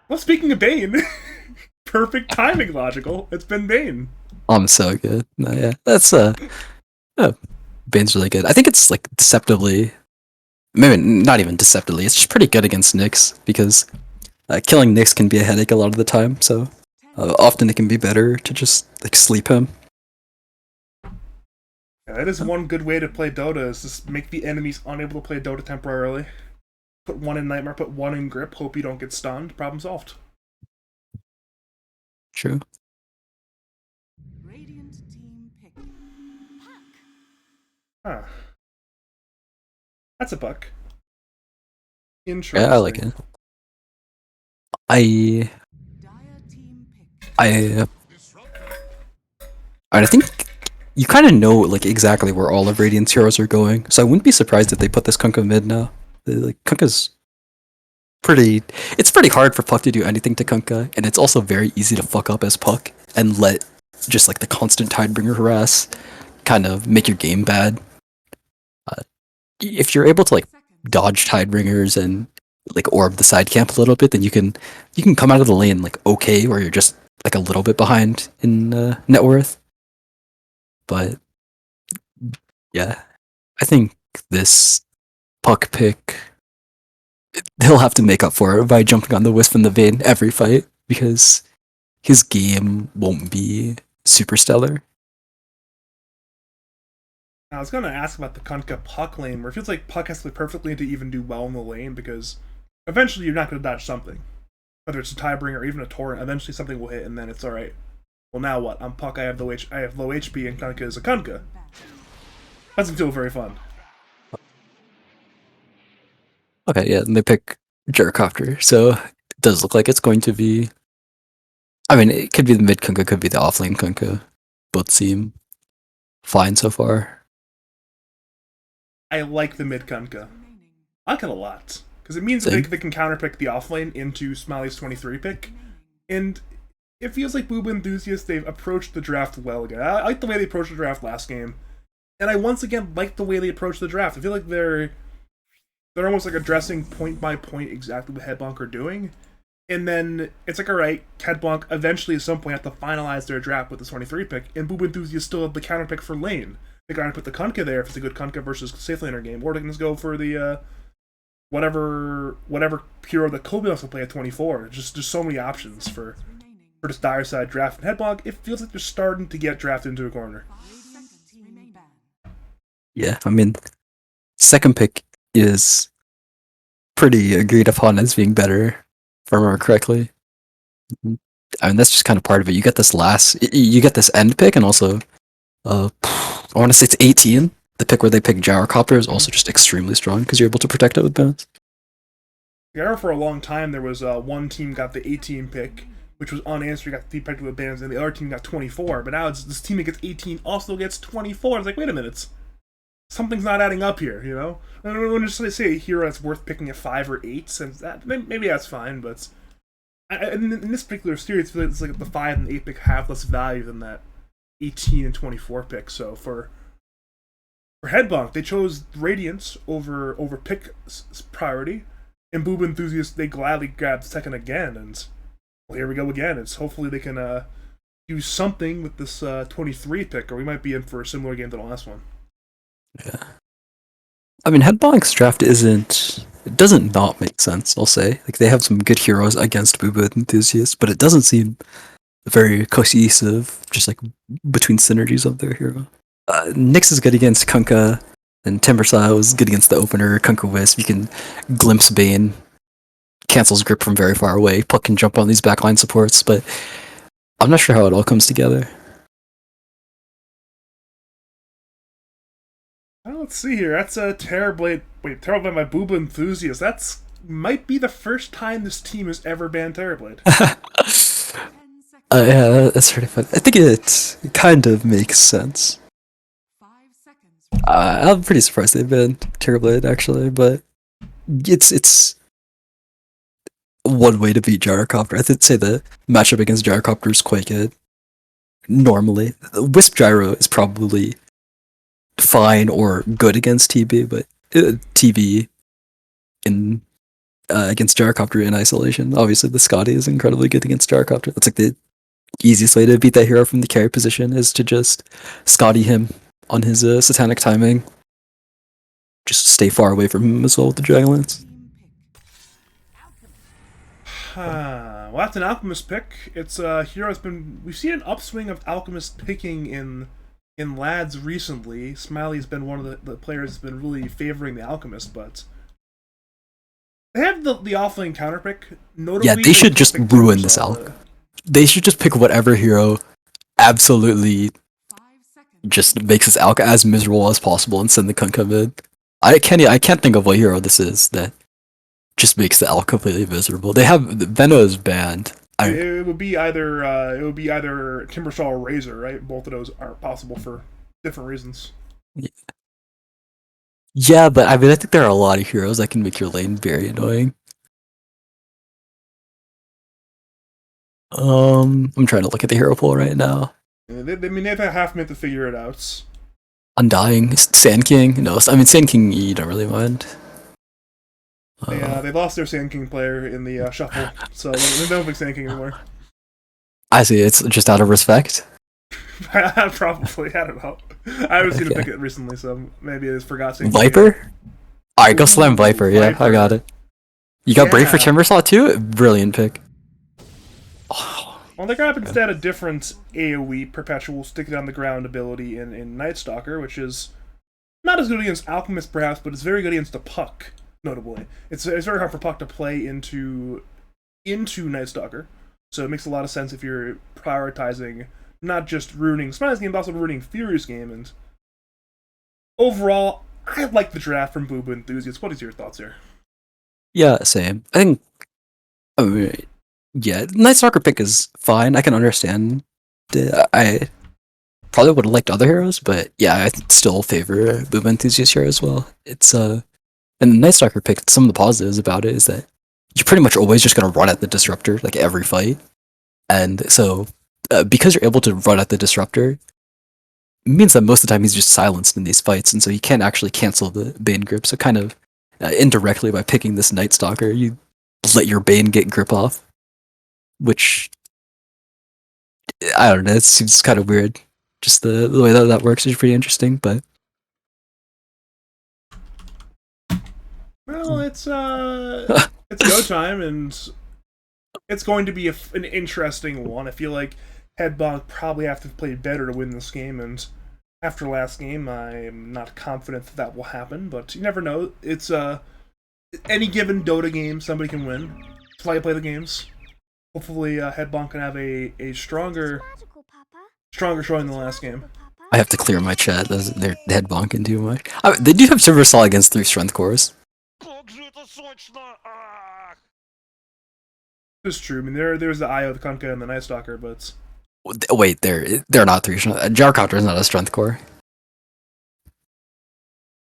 Speaker 1: Well, speaking of Bane, perfect timing, logical. It's been Bane.
Speaker 2: I'm so good. No, yeah, that's Bane's really good. I think it's like deceptively, maybe not even deceptively. It's just pretty good against Nyx because killing Nyx can be a headache a lot of the time. So often it can be better to just like sleep him.
Speaker 1: Yeah, that is one good way to play Dota, is just make the enemies unable to play Dota temporarily. Put 1 in Nightmare, put 1 in Grip, hope you don't get stunned, problem solved.
Speaker 2: True.
Speaker 1: Huh. That's a buck. Interesting.
Speaker 2: Yeah, I like it. I think you kind of know like exactly where all of Radiant's heroes are going, so I wouldn't be surprised if they put this Kunkka mid now. Like Kunkka's pretty. It's pretty hard for Puck to do anything to Kunkka, and it's also very easy to fuck up as Puck and let just like the constant Tidebringer harass kind of make your game bad. If you're able to like dodge Tidebringers and like orb the side camp a little bit, then you can come out of the lane like okay, or you're just like a little bit behind in net worth. But yeah, I think this puck pick, he'll have to make up for it by jumping on the Wisp in the vein every fight because his game won't be super stellar.
Speaker 1: I was gonna ask about the Kunkka puck lane, where it feels like puck has to be perfectly to even do well in the lane, because eventually you're not gonna dodge something. Whether it's a Tidebringer or even a torrent, eventually something will hit and then it's alright. Well now what? I'm puck, I have low HP and Kunkka is a Kunkka. Doesn't feel very fun.
Speaker 2: Okay, yeah, and they pick Gyrocopter, so it does look like it's going to be. I mean, it could be the mid Kunkka, could be the offlane Kunkka. Both seem fine so far.
Speaker 1: I like the mid Kunkka. I like it a lot. Because it means that they can counterpick the offlane into Smiley's 23 pick. And it feels like Booba Enthusiasts, they've approached the draft well again. I like the way they approached the draft last game. And I once again like the way they approached the draft. I feel like they're almost like addressing point by point exactly what Headbonk are doing. And then it's like, alright, Headbonk eventually at some point have to finalize their draft with the 23 pick, and Booba Enthusiasts still have the counter pick for lane. They gotta put the Kunkka there if it's a good Kunkka versus safe laner game, or they can just go for the whatever hero that Kobe wants to play at 24. Just so many options for this dire side draft. And Headbonk, it feels like they're starting to get drafted into a corner.
Speaker 2: Yeah, I mean, second pick is pretty agreed upon as being better, if I remember correctly. I mean, that's just kind of part of it. You get this end pick, and also, I want to say it's 18. The pick where they pick Gyrocopter is also just extremely strong because you're able to protect it with bounce.
Speaker 1: Yeah, for a long time, there was one team got the 18 pick, which was unanswered, got the protected with bans, and the other team got 24. But now it's this team that gets 18 also gets 24. It's like, wait a minute. Something's not adding up here, you know? I don't want to say a hero that's worth picking at 5 or 8, since that maybe that's fine, but in this particular series, it's like the 5 and the 8 pick have less value than that 18 and 24 pick. So for Headbonk, they chose Radiance over pick priority, and Booba Enthusiasts, they gladly grabbed second again, and well, here we go again. It's hopefully they can do something with this 23 pick, or we might be in for a similar game to the last one.
Speaker 2: Yeah. I mean, Headbonk's draft it doesn't not make sense, I'll say. Like, they have some good heroes against Booba Enthusiasts, but it doesn't seem very cohesive, just like between synergies of their hero. Nyx is good against Kunkka, and Timbersile is good against the opener, Kunkka Wisp. You can glimpse Bane, cancels grip from very far away. Puck can jump on these backline supports, but I'm not sure how it all comes together.
Speaker 1: Let's see here. That's a Terrorblade. Wait, Terrorblade by Booba Enthusiast. That's might be the first time this team has ever banned Terrorblade.
Speaker 2: Yeah, that's pretty fun. I think it kind of makes sense. I'm pretty surprised they've banned Terrorblade, actually, but it's one way to beat Gyrocopter. I'd say the matchup against Gyrocopter is quite good. Normally, Wisp Gyro is probably fine or good against TB, but TB in against Gyrocopter in isolation. Obviously, the Scotty is incredibly good against Gyrocopter. That's like the easiest way to beat that hero from the carry position is to just Scotty him on his satanic timing. Just stay far away from him as well with the Dragon Lance.
Speaker 1: Well, that's an Alchemist pick. It's a hero that's been... We've seen an upswing of Alchemist picking in Lads recently. Smiley's been one of the players that's been really favoring the Alchemist, but they have the offlane counter pick. Notably,
Speaker 2: yeah, they should just ruin this Alch. They should just pick whatever hero absolutely just makes this Alch as miserable as possible and send the Kunkka mid. I can't think of what hero this is that just makes the Alch completely miserable. They have Veno is banned.
Speaker 1: It would be either Timbersaw or Razor, right? Both of those are possible for different reasons.
Speaker 2: Yeah, but I mean, I think there are a lot of heroes that can make your lane very annoying. I'm trying to look at the hero pool right now.
Speaker 1: Yeah, they have a half minute to figure it out.
Speaker 2: Undying, Sand King. No, I mean Sand King you don't really mind.
Speaker 1: They lost their Sand King player in the shuffle, so they don't pick Sand King anymore.
Speaker 2: I see. It's just out of respect.
Speaker 1: Probably, I don't know. I haven't seen him
Speaker 2: Okay.
Speaker 1: pick it recently, so maybe I just forgot Sand King.
Speaker 2: Viper. All right, go slam Viper. Yeah,
Speaker 1: Viper.
Speaker 2: I got it. You got Break for
Speaker 1: Yeah.
Speaker 2: Timbersaw too. Brilliant pick. Oh,
Speaker 1: Well, they grabbed instead a different AoE perpetual stick it on the ground ability in Night Stalker, which is not as good against Alchemist perhaps, but it's very good against the Puck. Notably, it's very hard for Puck to play into Night Stalker, so it makes a lot of sense if you're prioritizing not just ruining Smile's game, but also ruining Fury's game. And overall, I like the draft from Booba Enthusiasts. What is your thoughts here?
Speaker 2: yeah, same. I think. I mean, yeah, Night Stalker pick is fine. I can understand. I probably would have liked other heroes, but yeah, I still favor Booba Enthusiast here as well. It's and the Night Stalker pick. Some of the positives about it is that you're pretty much always just gonna run at the disruptor like every fight, and so because you're able to run at the disruptor, it means that most of the time he's just silenced in these fights, and so he can't actually cancel the Bane grip. So kind of indirectly by picking this Night Stalker, you let your Bane get grip off, which I don't know. It seems kind of weird. Just the way that works is pretty interesting, but
Speaker 1: Well, it's go time, and it's going to be an interesting one. I feel like Headbonk probably have to play better to win this game, and after last game, I'm not confident that will happen, but you never know. It's any given Dota game, somebody can win. That's why you play the games. Hopefully, Headbonk can have a stronger showing than the last game.
Speaker 2: I have to clear my chat. They're head bonking too much. They do have Silversaw against 3 strength cores.
Speaker 1: It's true. I mean, there's the Io, the Kunkka, and the Night Stalker, but
Speaker 2: Wait, they're not 3 strength. Gyrocopter is not a strength core.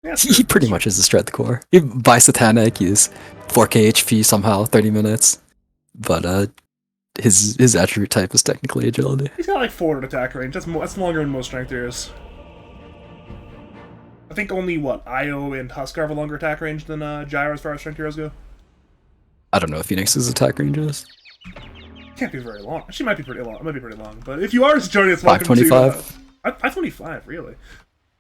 Speaker 1: yeah,
Speaker 2: He pretty much is a strength core. He buys Satanic. He's 4k HP somehow, 30 minutes. But his attribute type is technically agility.
Speaker 1: He's got like 400 attack range. That's longer than most strength tiers. I think only Io and Huskar have a longer attack range than Gyro as far as strength heroes go.
Speaker 2: I don't know if Phoenix's attack range is.
Speaker 1: Can't be very long. She might be pretty long. It might be pretty long. But if you are just joining us, welcome
Speaker 2: 525?
Speaker 1: to 525, really.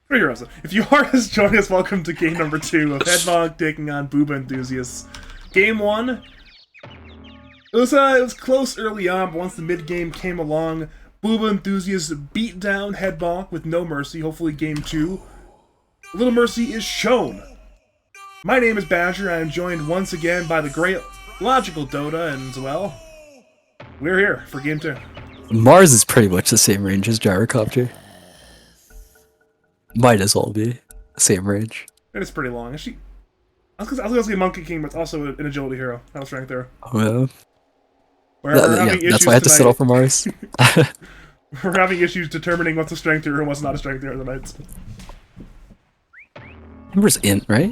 Speaker 1: Three heroes. If you are just joining us, welcome to game number 2 of Headbonk taking on Booba Enthusiasts. Game 1. It was close early on, but once the mid game came along, Booba Enthusiasts beat down Headbonk with no mercy. Hopefully, game 2, a little mercy is shown. My name is Badger. I am joined once again by the great Logical Dota, and well, we're here for game 2.
Speaker 2: Mars is pretty much the same range as Gyrocopter. Might as well be the same range.
Speaker 1: And it's pretty long. I was gonna say Monkey King, but it's also an agility hero, not a strength hero.
Speaker 2: Well,
Speaker 1: We're having
Speaker 2: that's why I had to
Speaker 1: tonight.
Speaker 2: settle for Mars.
Speaker 1: We're having issues determining what's a strength hero and what's not a strength hero tonight.
Speaker 2: Numbers int, right?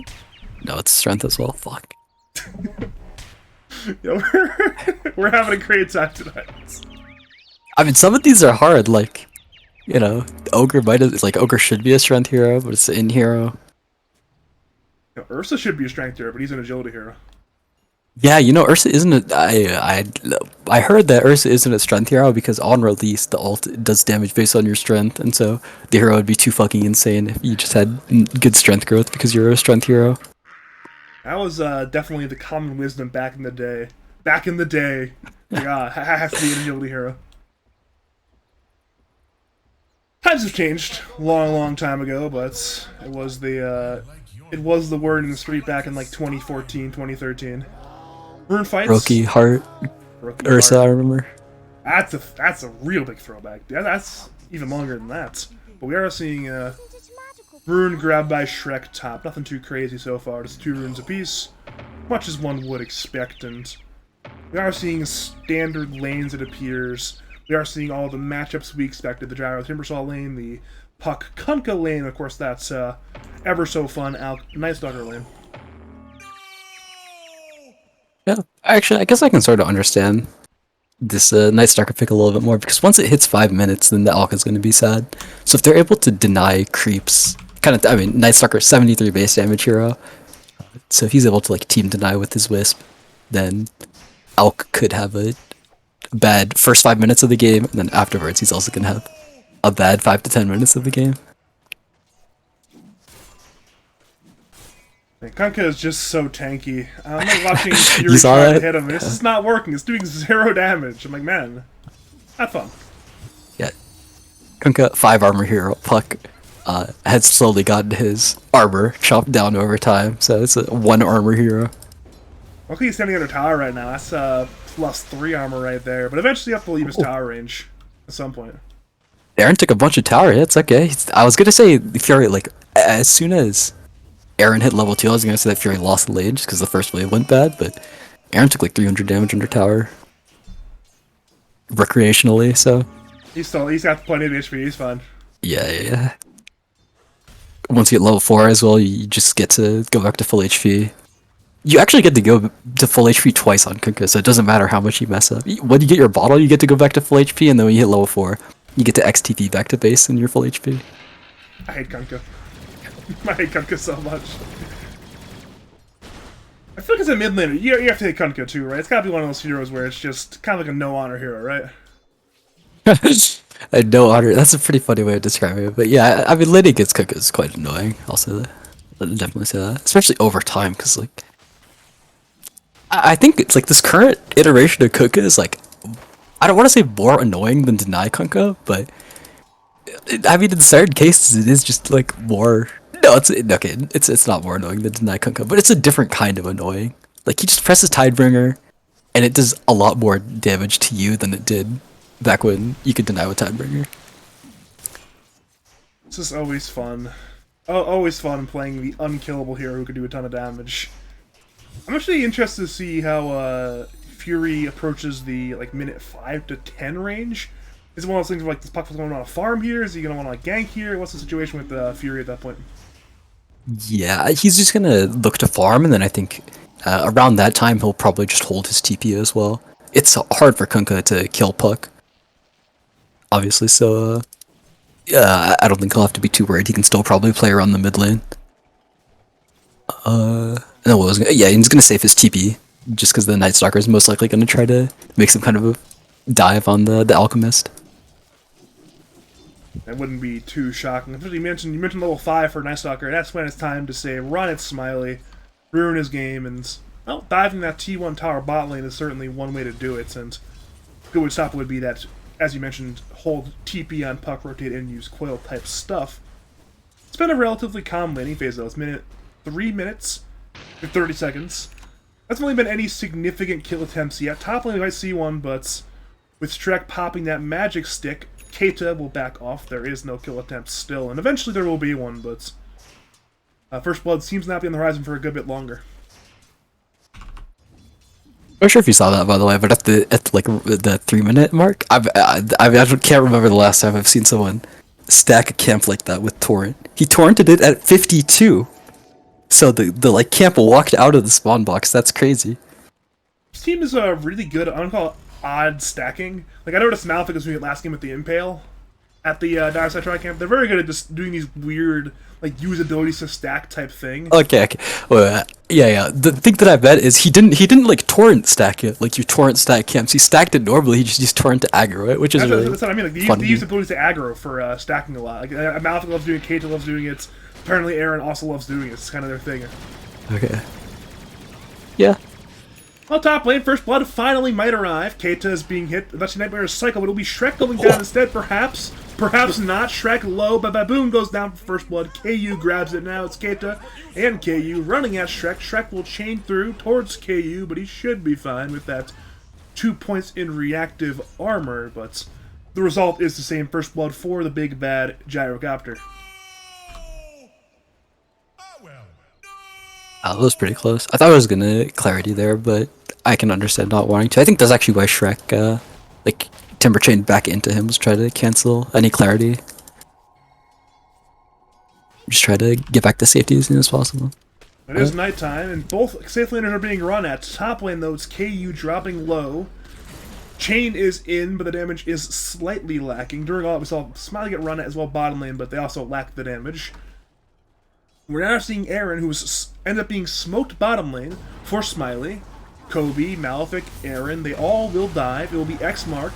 Speaker 2: No, it's strength as well. Fuck.
Speaker 1: Yo, we're having a great time tonight.
Speaker 2: I mean, some of these are hard. Like, you know, Ogre Ogre should be a strength hero, but it's an in hero.
Speaker 1: Ursa should be a strength hero, but he's an agility hero.
Speaker 2: Yeah, you know, Ursa isn't I heard that Ursa isn't a strength hero because on release the ult does damage based on your strength, and so the hero would be too fucking insane if you just had good strength growth because you're a strength hero.
Speaker 1: That was definitely the common wisdom back in the day. Back in the day, yeah, has to be an agility hero. Times have changed, long time ago, but it was the word in the street back in like 2014, 2013. Rune fights.
Speaker 2: Roki, Heart, Ursa, I remember.
Speaker 1: That's a real big throwback. Yeah, that's even longer than that. But we are seeing Rune grabbed by Shrek top. Nothing too crazy so far. Just 2 runes apiece, much as one would expect. And we are seeing standard lanes, it appears. We are seeing all the matchups we expected. The Gyro Timbersaw lane, the Puck Kunkka lane, of course that's ever so fun Night Stalker lane.
Speaker 2: Yeah, actually, I guess I can sort of understand this Night Stalker pick a little bit more because once it hits 5 minutes, then the Alk is going to be sad. So if they're able to deny creeps, Night Stalker 73 base damage hero, So if he's able to like team deny with his Wisp, then Elk could have a bad first 5 minutes of the game, and then afterwards he's also gonna have a bad 5 to 10 minutes of the game.
Speaker 1: Man, Kunkka is just so tanky. I'm like watching Fury
Speaker 2: You saw
Speaker 1: try to
Speaker 2: that?
Speaker 1: hit him. This is not working. It's doing 0 damage. I'm like, man, have fun.
Speaker 2: Yeah, Kunkka 5 armor hero. Puck had slowly gotten his armor chopped down over time, so it's a 1 armor hero.
Speaker 1: Luckily he's standing under tower right now. That's +3 armor right there. But eventually you have to leave his tower range at some point.
Speaker 2: Aaron took a bunch of tower hits. Okay, I was gonna say Fury like as soon as Aaron hit level 2, I was gonna say that Fury lost the lane just because the first wave went bad, but Aaron took like 300 damage under tower recreationally. So
Speaker 1: He's got plenty of HP. He's fine.
Speaker 2: yeah. Once you get level 4 as well, you just get to go back to full HP. You actually get to go to full HP twice on Kunkka, so it doesn't matter how much you mess up. When you get your bottle, you get to go back to full HP, and then when you hit level 4, you get to XTP back to base and you're full HP.
Speaker 1: I hate Kunkka. I hate Kunkka so much. I feel like as a mid laner, you have to hate Kunkka too, right? It's gotta be one of those heroes where it's just kind of like a no honor hero, right?
Speaker 2: No honor. That's a pretty funny way of describing it. But yeah, I mean, laning against Kunkka is quite annoying. I'll say that. I'll definitely say that. Especially over time, because like, I think it's like this current iteration of Kunkka is like, I don't want to say more annoying than Deny Kunkka, but I mean, in certain cases, it is just like more. No, it's not more annoying than Deny Kunkka, but it's a different kind of annoying. Like he just presses Tidebringer, and it does a lot more damage to you than it did back when you could deny with Tidebringer.
Speaker 1: It's just always fun. Always fun playing the unkillable hero who can do a ton of damage. I'm actually interested to see how Fury approaches the like minute 5 to 10 range. Is it one of those things where like this puck's going to want to farm here? Is he going to want to like gank here? What's the situation with Fury at that point?
Speaker 2: Yeah, he's just gonna look to farm, and then I think around that time he'll probably just hold his TP as well. It's hard for Kunkka to kill Puck, obviously, so I don't think he'll have to be too worried. He can still probably play around the mid lane. He's gonna save his TP just because the Night Stalker is most likely gonna try to make some kind of a dive on the Alchemist.
Speaker 1: That wouldn't be too shocking. Especially you mentioned level 5 for Night Stalker. That's when it's time to say run it, Smiley, ruin his game, and well, diving that T1 tower bot lane is certainly one way to do it. And good would stop would be that, as you mentioned, hold TP on Puck, rotate, and use coil type stuff. It's been a relatively calm laning phase though. It's 3 minutes and 30 seconds. That's only been any significant kill attempts yet. Top lane we might see one, but with Strek popping that magic stick, Keita will back off. There is no kill attempt still, and eventually there will be one, but First Blood seems not to be on the horizon for a good bit longer.
Speaker 2: I'm not sure if you saw that, by the way, but at the 3 minute mark, I can't remember the last time I've seen someone stack a camp like that with Torrent. He torrented it at 52, so the like camp walked out of the spawn box. That's crazy.
Speaker 1: This team is really good at, I don't call it odd stacking. Like, I noticed Malphite was doing it last game with the Impale at the Dire Side Tri-Camp. They're very good at just doing these weird, like, usabilities to stack type thing.
Speaker 2: Okay. Well, yeah. The thing that I bet is he didn't like torrent stack it like you torrent stack camps. He stacked it normally. He just used torrent to aggro it, which is
Speaker 1: that's what I mean. Like, they use abilities to aggro for stacking a lot. Like, Malphite loves doing it, Keita loves doing it. Apparently Aaron also loves doing it. It's kind of their thing.
Speaker 2: Okay. Yeah.
Speaker 1: Well, top lane, First Blood finally might arrive. Keita is being hit. Eventually Nightmare's cycle, but it'll be Shrek going down instead, perhaps. Perhaps not. Shrek low, but Baboon goes down for First Blood. KU grabs it now. It's Keita and KU running at Shrek. Shrek will chain through towards KU, but he should be fine with that 2 points in reactive armor. But the result is the same. First Blood for the big bad Gyrocopter.
Speaker 2: That was pretty close. I thought I was gonna clarity there, but I can understand not wanting to. I think that's actually why Shrek, Timber Chain back into him was try to cancel any clarity. Just try to get back to safety as soon as possible.
Speaker 1: It is nighttime, and both safe laners are being run at. Top lane, though, it's KU dropping low. Chain is in, but the damage is slightly lacking. During all, we saw Smiley get run at as well bottom lane, but they also lack the damage. We're now seeing Aaron, who ended up being smoked bottom lane for Smiley. Kobe, Malefic, Aaron, they all will dive. It will be X Mark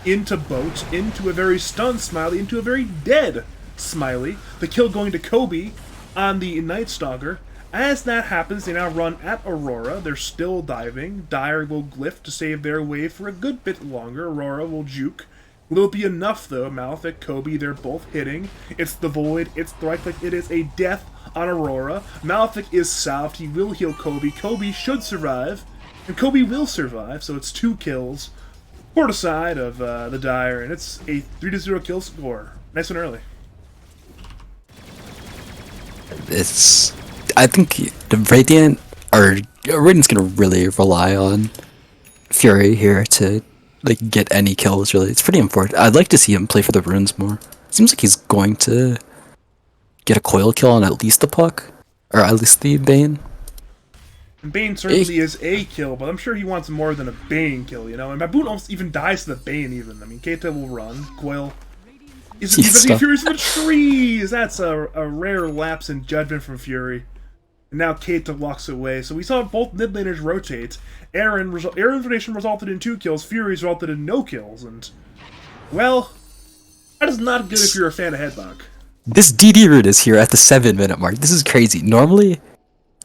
Speaker 1: into boat, into a very stunned Smiley, into a very dead Smiley. The kill going to Kobe on the Night Stalker. As that happens, they now run at Aurora. They're still diving. Dire will glyph to save their wave for a good bit longer. Aurora will juke. Will it be enough, though? Malefic, Kobe, they're both hitting. It's the Void, it's the right click. It is a death on Aurora. Malefic is salved. He will heal Kobe. Kobe should survive. And Kobe will survive, so it's 2 kills for the side of the Dire. And it's a 3-0 kill score. Nice and early.
Speaker 2: I think the Radiant's gonna really rely on Fury here to like get any kills. Really, it's pretty important. I'd like to see him play for the runes more. Seems like he's going to get a coil kill on at least the puck, or at least the Bane.
Speaker 1: And Bane certainly is a kill, but I'm sure he wants more than a Bane kill, you know? And Baboon almost even dies to the Bane, even. I mean, Keita will run. Coil is furious for the trees! That's a rare lapse in judgment from Fury. And now Keita walks away. So we saw both mid laners rotate. Aaron's rotation resulted in 2 kills. Fury's resulted in no kills. And, well, that is not good if you're a fan of Headlock.
Speaker 2: This DD route is here at the 7-minute mark. This is crazy. Normally,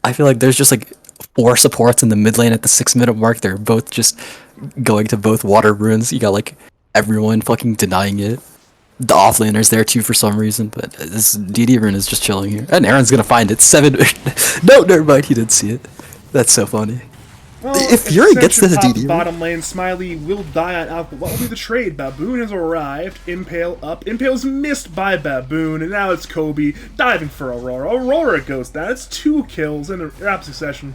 Speaker 2: I feel like there's just like 4 supports in the mid lane at the 6-minute mark. They're both just going to both water runes. You got like everyone fucking denying it. The offlaner's there too for some reason, but this DD rune is just chilling here. And Aaron's gonna find it. 7. No, never mind. He didn't see it. That's so funny.
Speaker 1: Well,
Speaker 2: if Fury gets to the DD
Speaker 1: bottom lane, Smiley will die on Alpha. What will be the trade? Baboon has arrived. Impale up. Impale's missed by Baboon, and now it's Kobe diving for Aurora. Aurora goes down. It's 2 kills in a rapid succession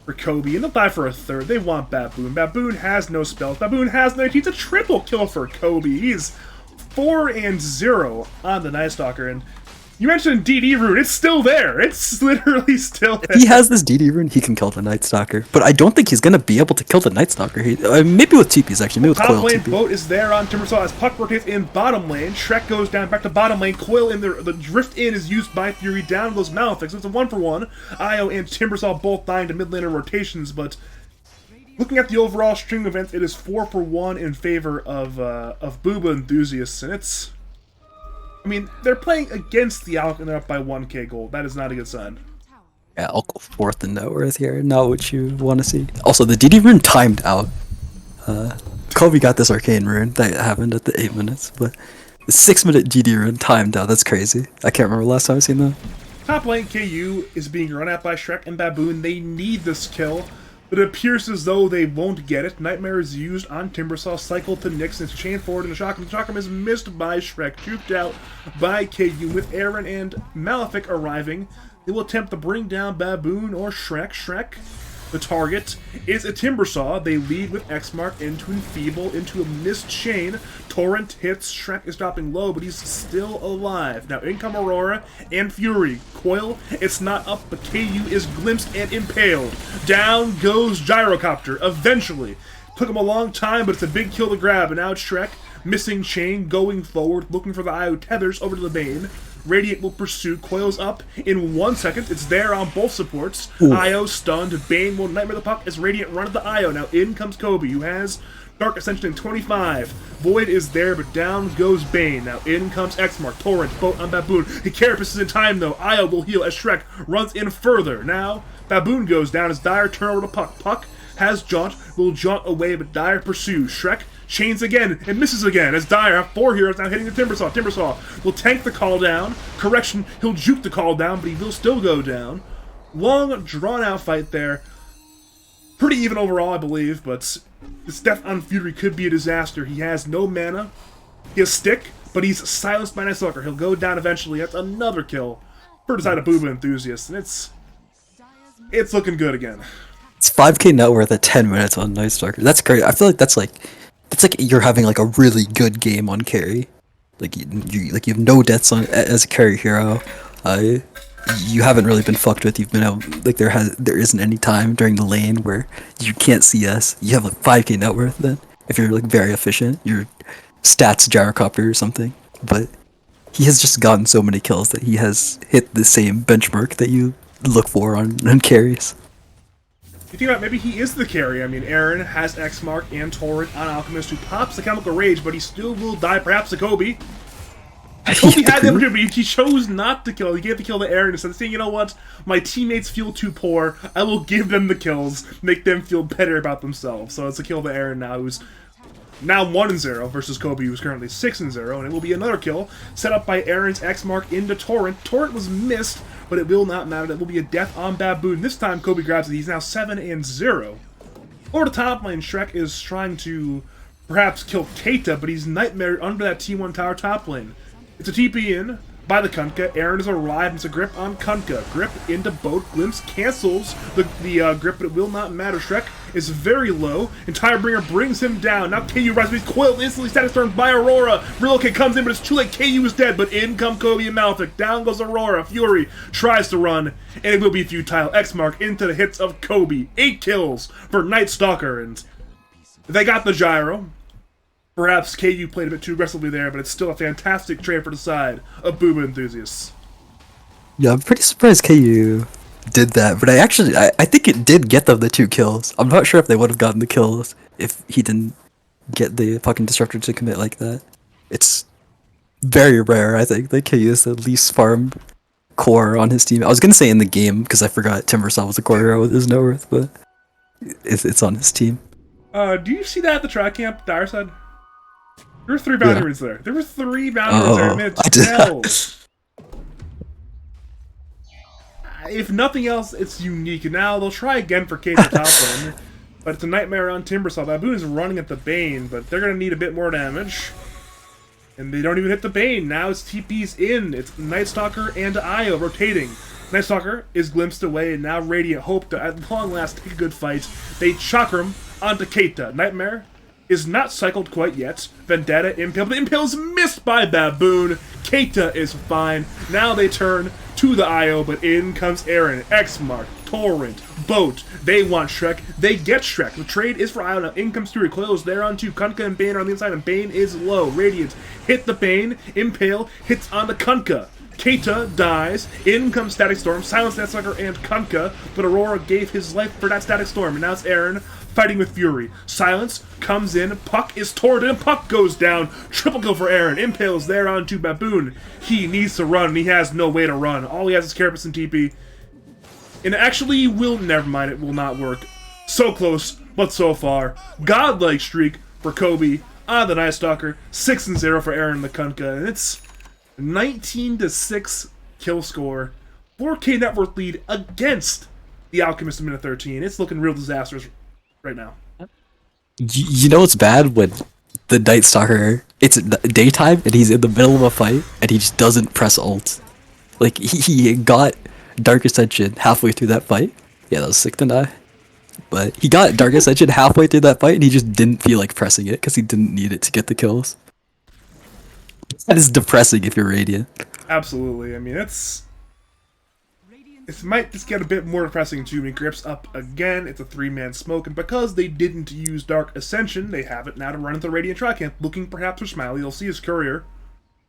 Speaker 1: for Kobe, and they'll die for a 3rd. They want Baboon. Baboon has no spells. Baboon has no. He's a triple kill for Kobe. He's 4-0 on the Night Stalker, and you mentioned DD rune. It's still there. It's literally still there.
Speaker 2: If he has this DD rune, he can kill the Night Stalker. But I don't think he's gonna be able to kill the Night Stalker. Maybe with TPs actually. Maybe with
Speaker 1: top
Speaker 2: Coil
Speaker 1: lane
Speaker 2: TP.
Speaker 1: boat is there on Timbersaw as puck rotates in bottom lane. Shrek goes down back to bottom lane. Coil in the drift in is used by Fury. Down goes Malefic. So it's a 1-for-1. Io and Timbersaw both dying to mid laner rotations, but looking at the overall string of events, it is 4-for-1 in favor of Booba enthusiasts, and it's. I mean, they're playing against the Alec and they're up by 1k gold. That is not a good sign.
Speaker 2: Yeah, I'll go 4th in net worth here. Not what you want to see. Also, the DD rune timed out. Kobe got this arcane rune that happened at the 8 minutes, but the 6-minute DD rune timed out. That's crazy. I can't remember last time I seen that.
Speaker 1: Top lane KU is being run at by Shrek and Baboon. They need this kill, but it appears as though they won't get it. Nightmare is used on Timbersaw, cycle to Nyx, and it's chain forward, and the Chakram is missed by Shrek, juked out by KU, with Aaron and Malefic arriving. They will attempt to bring down Baboon or Shrek. Shrek, the target, is a Timbersaw. They lead with X-Mark into Enfeeble, into a missed chain. Torrent hits. Shrek is dropping low, but he's still alive. Now in come Aurora and Fury. Coil, it's not up, but KU is glimpsed and impaled. Down goes Gyrocopter, eventually. Took him a long time, but it's a big kill to grab, and now it's Shrek, missing chain, going forward, looking for the IO tethers over to the Bane. Radiant will pursue. Coil's up in 1 second. It's there on both supports. Ooh. IO stunned. Bane will Nightmare the puck as Radiant run at the IO. Now in comes Kobe, who has Dark Ascension in 25. Void is there, but down goes Bane. Now in comes X-Mark. Torrent, boat on Baboon. He carapaces in time, though. IO will heal as Shrek runs in further. Now Baboon goes down as Dire turn over to Puck. Puck has Jaunt, will jaunt away, but Dire pursues. Shrek chains again and misses again as Dire have 4 heroes now hitting the Timbersaw. Timbersaw will tank the call down. Correction, he'll juke the call down, but he will still go down. Long, drawn-out fight there. Pretty even overall, I believe, but this death on Fury could be a disaster. He has no mana. He has stick, but he's silenced by Night Stalker. He'll go down eventually. That's another kill for the side of Booba enthusiasts, and it's looking good again.
Speaker 2: It's 5k net worth at 10 minutes on Night Stalker. That's great. I feel like that's like you're having like a really good game on carry. Like you have no deaths on as a carry hero. You haven't really been fucked with. You've been able, like there isn't any time during the lane where you can't see us. You have like 5k net worth then if you're like very efficient. Your stats gyrocopter or something. But he has just gotten so many kills that he has hit the same benchmark that you look for on carries.
Speaker 1: You think about maybe he is the carry. I mean, Aaron has X Mark and Torrent on Alchemist, who pops the Chemical Rage, but he still will die, perhaps to Kobe. Kobe had the opportunity, but he chose not to kill. He gave the kill to Aaron instead of saying, you know what, my teammates feel too poor, I will give them the kills, make them feel better about themselves. So it's a kill to Aaron now, who's now 1-0 versus Kobe, who's currently 6-0, and it will be another kill set up by Aaron's X Mark into Torrent. Torrent was missed, but it will not matter. That will be a death on Baboon. This time Kobe grabs it. He's now 7-0. Over the top lane, Shrek is trying to perhaps kill Keita, but he's nightmare under that T1 tower top lane. It's a TP in by the Kunkka. Aaron has arrived. It's a grip on Kunkka. Grip into boat. Glimpse cancels the grip, but it will not matter. Shrek is very low, and Tirebringer brings him down. Now KU rises, he's coiled, instantly status stormed by Aurora. Relocate comes in, but it's too late. KU is dead, but in come Kobe and Malphite. Down goes Aurora. Fury tries to run, and it will be futile. X Mark into the hits of Kobe. 8 kills for Night Stalker, and they got the gyro. Perhaps KU played a bit too aggressively there, but it's still a fantastic trade for the side of Booba enthusiasts.
Speaker 2: Yeah, I'm pretty surprised KU did that, but I think it did get them the 2 kills. I'm not sure if they would have gotten the kills if he didn't get the fucking disruptor to commit like that. It's very rare, I think, that KU is the least farmed core on his team. I was gonna say in the game, because I forgot Timbersaw was a core hero with his net worth, but it's on his team.
Speaker 1: Do you see that at the track camp, Dire said? There were 3 bounty runes there. There were 3 bounty runes there. Man,
Speaker 2: I did.
Speaker 1: If nothing else, it's unique. And now they'll try again for K for top lane. But it's a nightmare on Timbersaw. Baboon is running at the Bane, but they're going to need a bit more damage. And they don't even hit the Bane. Now it's TP's in. It's Night Stalker and Io rotating. Night Stalker is glimpsed away, and now Radiant hope to, at long last, take a good fight. They chakram onto Keita. Nightmare is not cycled quite yet. Vendetta, Impale, but Impale is missed by Baboon. Keita is fine. Now they turn to the IO, but in comes Aaron, X-Mark, Torrent, Boat. They want Shrek. They get Shrek. The trade is for IO now. In comes Fury. Coils there onto Kunkka and Bane are on the inside, and Bane is low. Radiant hit the Bane. Impale hits on the Kunkka. Keita dies. In comes Static Storm. Silence that sucker and Kunkka, but Aurora gave his life for that Static Storm, and now it's Aaron fighting with Fury. Silence comes in. Puck is torrented, and Puck goes down. Triple kill for Aaron. Impales there onto Baboon. He needs to run, and he has no way to run. All he has is Carapace and TP. And actually, never mind, it will not work. So close, but so far. Godlike streak for Kobe on the Night Stalker. 6-0 for Aaron the Kunkka. And it's 19-6 kill score. 4K net worth lead against the Alchemist in minute 13. It's looking real disastrous right now.
Speaker 2: You know what's bad? When the Night Stalker, it's daytime and he's in the middle of a fight and he just doesn't press ult. Like, he got Dark Ascension halfway through that fight. Yeah, that was sick to die. But he got Dark Ascension halfway through that fight and he just didn't feel like pressing it because he didn't need it to get the kills. That is depressing if you're Radiant.
Speaker 1: Absolutely. I mean, it might just get a bit more depressing too. When he grips up again, it's a 3-man smoke, and because they didn't use Dark Ascension, they have it now to run into the Radiant Track Camp, looking perhaps for Smiley. They'll see his courier,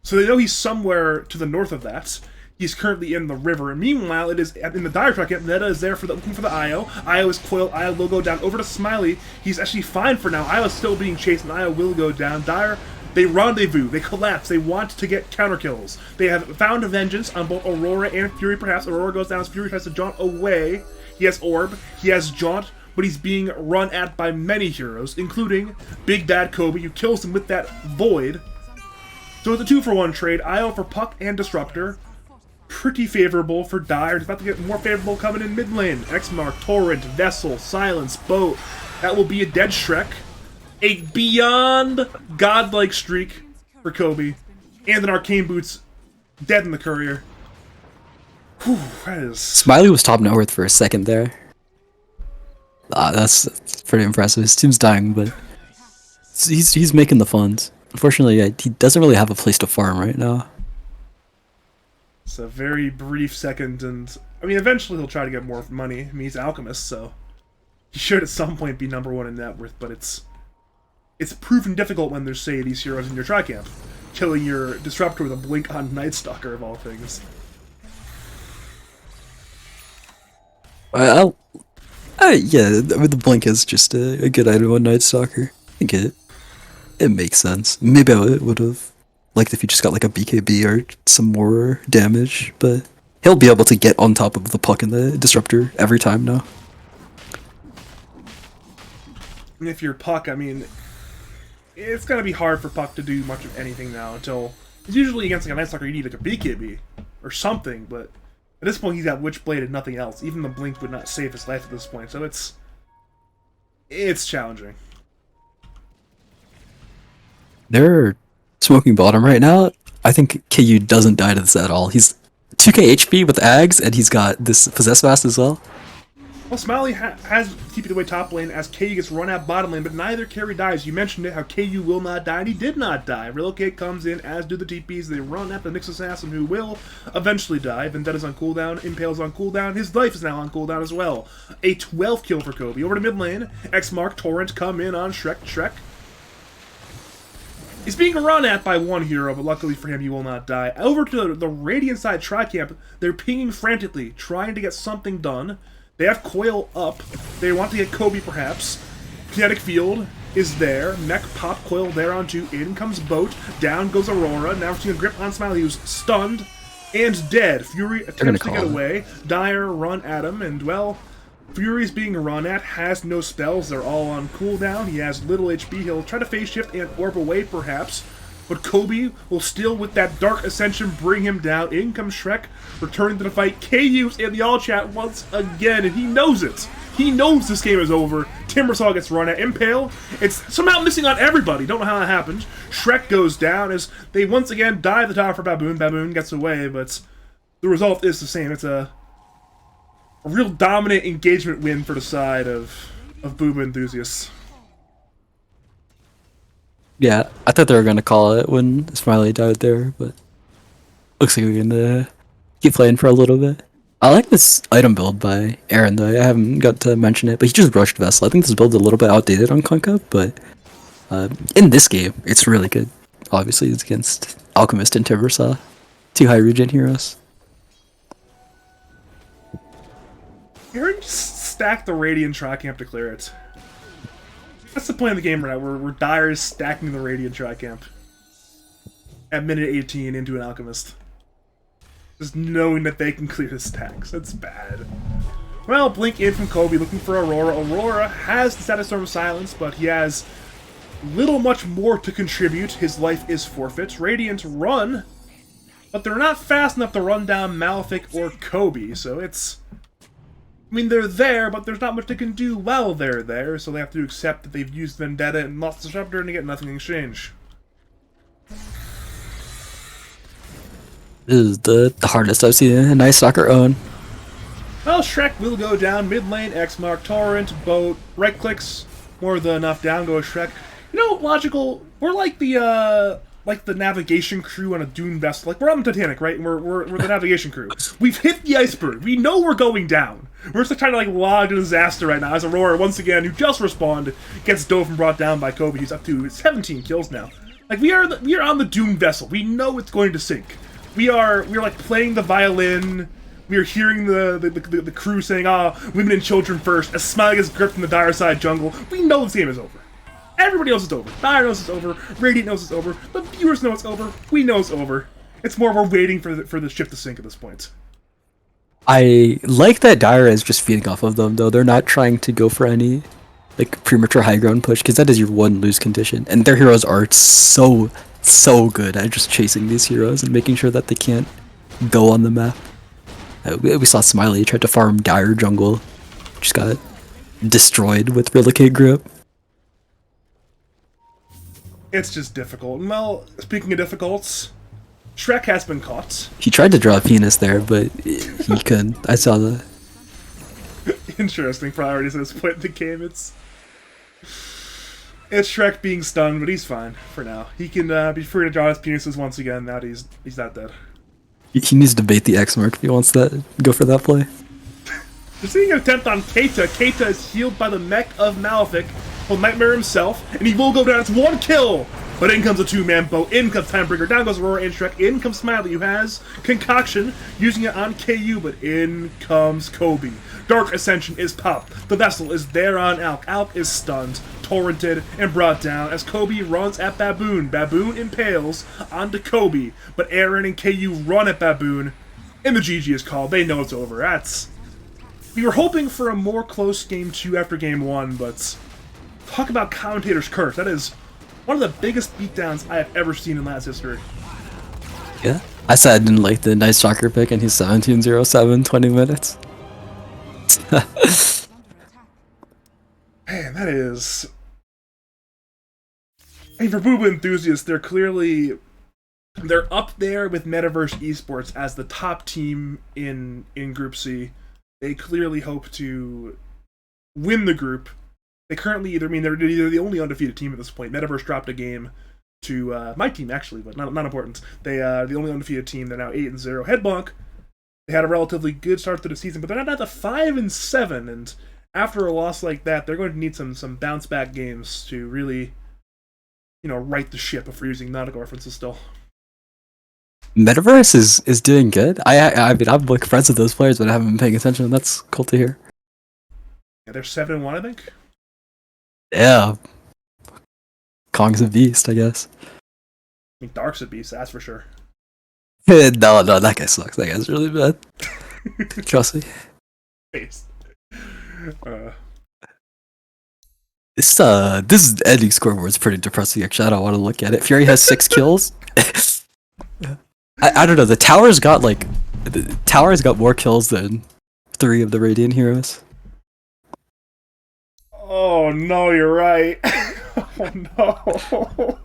Speaker 1: so they know he's somewhere to the north of that. He's currently in the river, and meanwhile, it is in the Dire Track Camp. Netta is there looking for the Io. Io is coiled. Io will go down over to Smiley. He's actually fine for now. Io is still being chased, and Io will go down. Dire, they rendezvous, they collapse, they want to get counter kills. They have found a vengeance on both Aurora and Fury, perhaps. Aurora goes down as Fury tries to jaunt away. He has Orb, he has Jaunt, but he's being run at by many heroes, including Big Bad Kobe, who kills him with that Void. So it's a 2-for-1 trade. Io for Puck and Disruptor. Pretty favorable for Dire. It's about to get more favorable coming in mid lane. X-Mark, Torrent, Vessel, Silence, Boat. That will be a dead Shrek. A beyond godlike streak for Kobe. And an Arcane Boots dead in the courier. Whew, that is...
Speaker 2: Smiley was top net worth for a second there. That's pretty impressive. His team's dying, but he's making the funds. Unfortunately, yeah, he doesn't really have a place to farm right now.
Speaker 1: It's a very brief second, and I mean, eventually he'll try to get more money. I mean, he's Alchemist, so he should at some point be #1 in net worth, but it's proven difficult when there's, say, these heroes in your tri-camp. killing your Disruptor with a blink on Night Stalker of all things.
Speaker 2: Yeah, the blink is just a good item on Night Stalker. I get it. It makes sense. Maybe I would have liked if you just got like a BKB or some more damage, but he'll be able to get on top of the puck and the Disruptor every time now.
Speaker 1: And if you're Puck, I mean, it's gonna be hard for Puck to do much of anything now until it's usually against like a Night Stalker you need like a BKB or something, but at this point he's got Witchblade and nothing else. Even the blink would not save his life at this point, so it's challenging.
Speaker 2: They're smoking bottom right now. I think KU doesn't die to this at all. He's 2k HP with Ags, and he's got this Possess Fast as well.
Speaker 1: Well, Smiley has TP'd away top lane as KU gets run out bottom lane, but neither carry dies. You mentioned it, how KU will not die, and he did not die. Relocate comes in, as do the TPs. They run at the Nyx Assassin, who will eventually die. Vendetta's on cooldown, Impale's on cooldown, his life is now on cooldown as well. A 12 kill for Kobe. Over to mid lane, X-Mark, Torrent come in on Shrek. He's being run at by one hero, but luckily for him, he will not die. Over to the Radiant side Tri-Camp, they're pinging frantically, trying to get something done. They have Coil up. They want to get Kobe, perhaps. Kinetic Field is there. Mech pop Coil there onto. In comes Boat. Down goes Aurora. Now we're seeing a grip on Smiley, who's stunned and dead. Fury attempts to get away. Dire run at him, and well, Fury's being run at, has no spells. They're all on cooldown. He has little HP. He'll try to phase shift and orb away, perhaps. But Kobe will still, with that Dark Ascension, bring him down. In comes Shrek, returning to the fight. KU's in the all-chat once again, and he knows it. He knows this game is over. Timbersaw gets run at. Impale, it's somehow missing on everybody. Don't know how that happened. Shrek goes down as they once again dive the tower for Baboon. Baboon gets away, but the result is the same. It's a real dominant engagement win for the side of Booba enthusiasts.
Speaker 2: Yeah, I thought they were gonna call it when Smiley died there, but looks like we're gonna keep playing for a little bit. I like this item build by Aaron though. I haven't got to mention it, but he just rushed Vessel. I think this build's a little bit outdated on Conca, but in this game, it's really good. Obviously, it's against Alchemist and Timbersaw, two high regen heroes.
Speaker 1: Aaron just stacked the Radiant Tri-Camp to clear it. That's the point of the game right now. We're Dire is stacking the Radiant Tri-Camp at minute 18 into an Alchemist. Just knowing that they can clear the stacks. That's bad. Well, Blink in from Kobe looking for Aurora. Aurora has the status Storm of Silence, but he has little much more to contribute. His life is forfeit. Radiant run, but they're not fast enough to run down Malefic or Kobe, so it's... I mean, they're there, but there's not much they can do while they're there, so they have to accept that they've used Vendetta and lost Disruptor and to get nothing in exchange.
Speaker 2: This is the hardest I've seen a Night Stalker own.
Speaker 1: Well, Shrek will go down mid lane, X-Mark, Torrent, Boat, right clicks, more than enough, down goes Shrek. You know, logical, we're like the navigation crew on a dune vessel. Like, we're on the Titanic, right? And we're the navigation crew. We've hit the iceberg. We know we're going down. We're just trying to, like, log a disaster right now as Aurora, once again, who just respawned, gets dove and brought down by Kobe. He's up to 17 kills now. Like, we are on the doomed vessel. We know it's going to sink. We're like playing the violin. We are hearing the crew saying, women and children first, as Smiley gets gripped from the Dire side jungle. We know this game is over. Everybody knows it's over. Dire knows it's over. Radiant knows it's over. The viewers know it's over. We know it's over. It's more we're waiting for the ship to sink at this point.
Speaker 2: I like that Dire is just feeding off of them, though. They're not trying to go for any like premature high ground push, because that is your one lose condition. And their heroes are so good at just chasing these heroes and making sure that they can't go on the map. We saw Smiley tried to farm Dire jungle, just got destroyed with Relocate Grip.
Speaker 1: It's just difficult. Well, speaking of difficults, Shrek has been caught.
Speaker 2: He tried to draw a penis there, but he couldn't. I saw that.
Speaker 1: Interesting priorities at this point in the game. It's Shrek being stunned, but he's fine for now. He can be free to draw his penises once again now that he's not dead.
Speaker 2: He needs to bait the X mark if he wants that. Go for that play.
Speaker 1: We're seeing an attempt on Keita. Keita is healed by the mech of Malefic, well, Nightmare himself, and he will go down. It's one kill But in comes a two-man boat, in comes Timebreaker, down goes Aurora and Shrek, in comes Smiley, who has Concoction, using it on KU, but in comes Kobe. Dark Ascension is popped, the vessel is there on Alk, Alk is stunned, torrented, and brought down as Kobe runs at Baboon. Baboon impales onto Kobe, but Aaron and KU run at Baboon, and the GG is called. They know it's over. We were hoping for a more close game 2 after game 1, but talk about commentator's curse. That is one of the biggest beatdowns I have ever seen in Lad's history.
Speaker 2: Yeah. I said I didn't like the nice soccer pick, and he's 17-0-7, 20 minutes.
Speaker 1: Man, that is... I mean, for Booba enthusiasts, they're up there with Metaverse Esports as the top team in Group C. They clearly hope to win the group. They currently they're the only undefeated team at this point. Metaverse dropped a game to my team actually, but not important. They are the only undefeated team. They're now 8-0. Head Bonk. They had a relatively good start to the season, but they're not at the 5-7. And after a loss like that, they're going to need some bounce back games to really, right the ship. If we're using nautical references still.
Speaker 2: Metaverse is doing good. I mean, I'm like friends with those players, but I haven't been paying attention. That's cool to hear.
Speaker 1: Yeah, they're 7-1, I think.
Speaker 2: Yeah. Kong's a beast, I guess.
Speaker 1: I mean, Dark's a beast, that's for sure.
Speaker 2: No, that guy sucks. That guy's really bad. Trust me.
Speaker 1: Face.
Speaker 2: This ending scoreboard is pretty depressing. Actually, I don't want to look at it. Fury has 6 kills. I don't know. The Tower's got more kills than 3 of the Radiant heroes.
Speaker 1: Oh no, you're right. Oh no.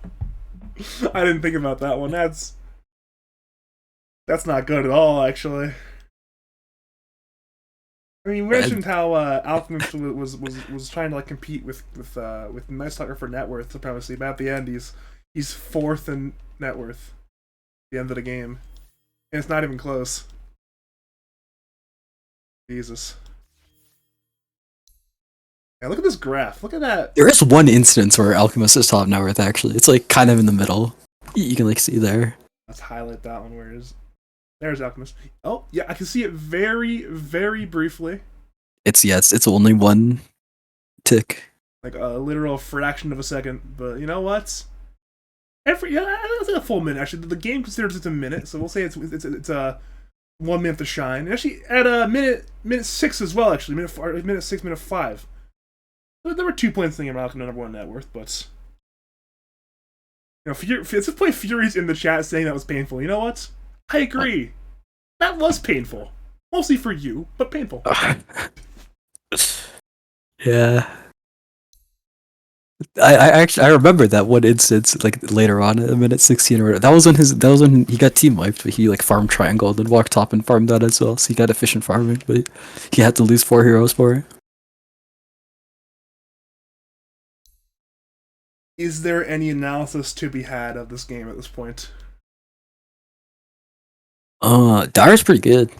Speaker 1: I didn't think about that one. That's not good at all, actually. I mean, you mentioned how Alchemist was trying to compete with Nice Talker for net worth supremacy, but at the end he's 4th in net worth. At the end of the game, and it's not even close. Jesus. Yeah, look at this graph. Look at that.
Speaker 2: There is one instance where Alchemist is top net worth. Actually, it's kind of in the middle. You can see there.
Speaker 1: Let's highlight that one. Where is? There's Alchemist. Oh yeah, I can see it very, very briefly.
Speaker 2: It's only one tick.
Speaker 1: Like a literal fraction of a second. But you know what? It's like a full minute. Actually, the game considers it a minute, so we'll say it's 1 minute to shine. Actually, at minute 6 as well. Actually, minute 6, minute 5. There were 2 points thinking about number 1 net worth, but at this point, Fury's in the chat saying that was painful. You know what? I agree. That was painful, mostly for you, but painful.
Speaker 2: Yeah. I remember that one instance later on at minute 16 or whatever. That was when he got team wiped, but he farmed triangle and then walked top and farmed that as well. So he got efficient farming, but he had to lose 4 heroes for it.
Speaker 1: Is there any analysis to be had of this game at this point?
Speaker 2: Dyer's pretty good.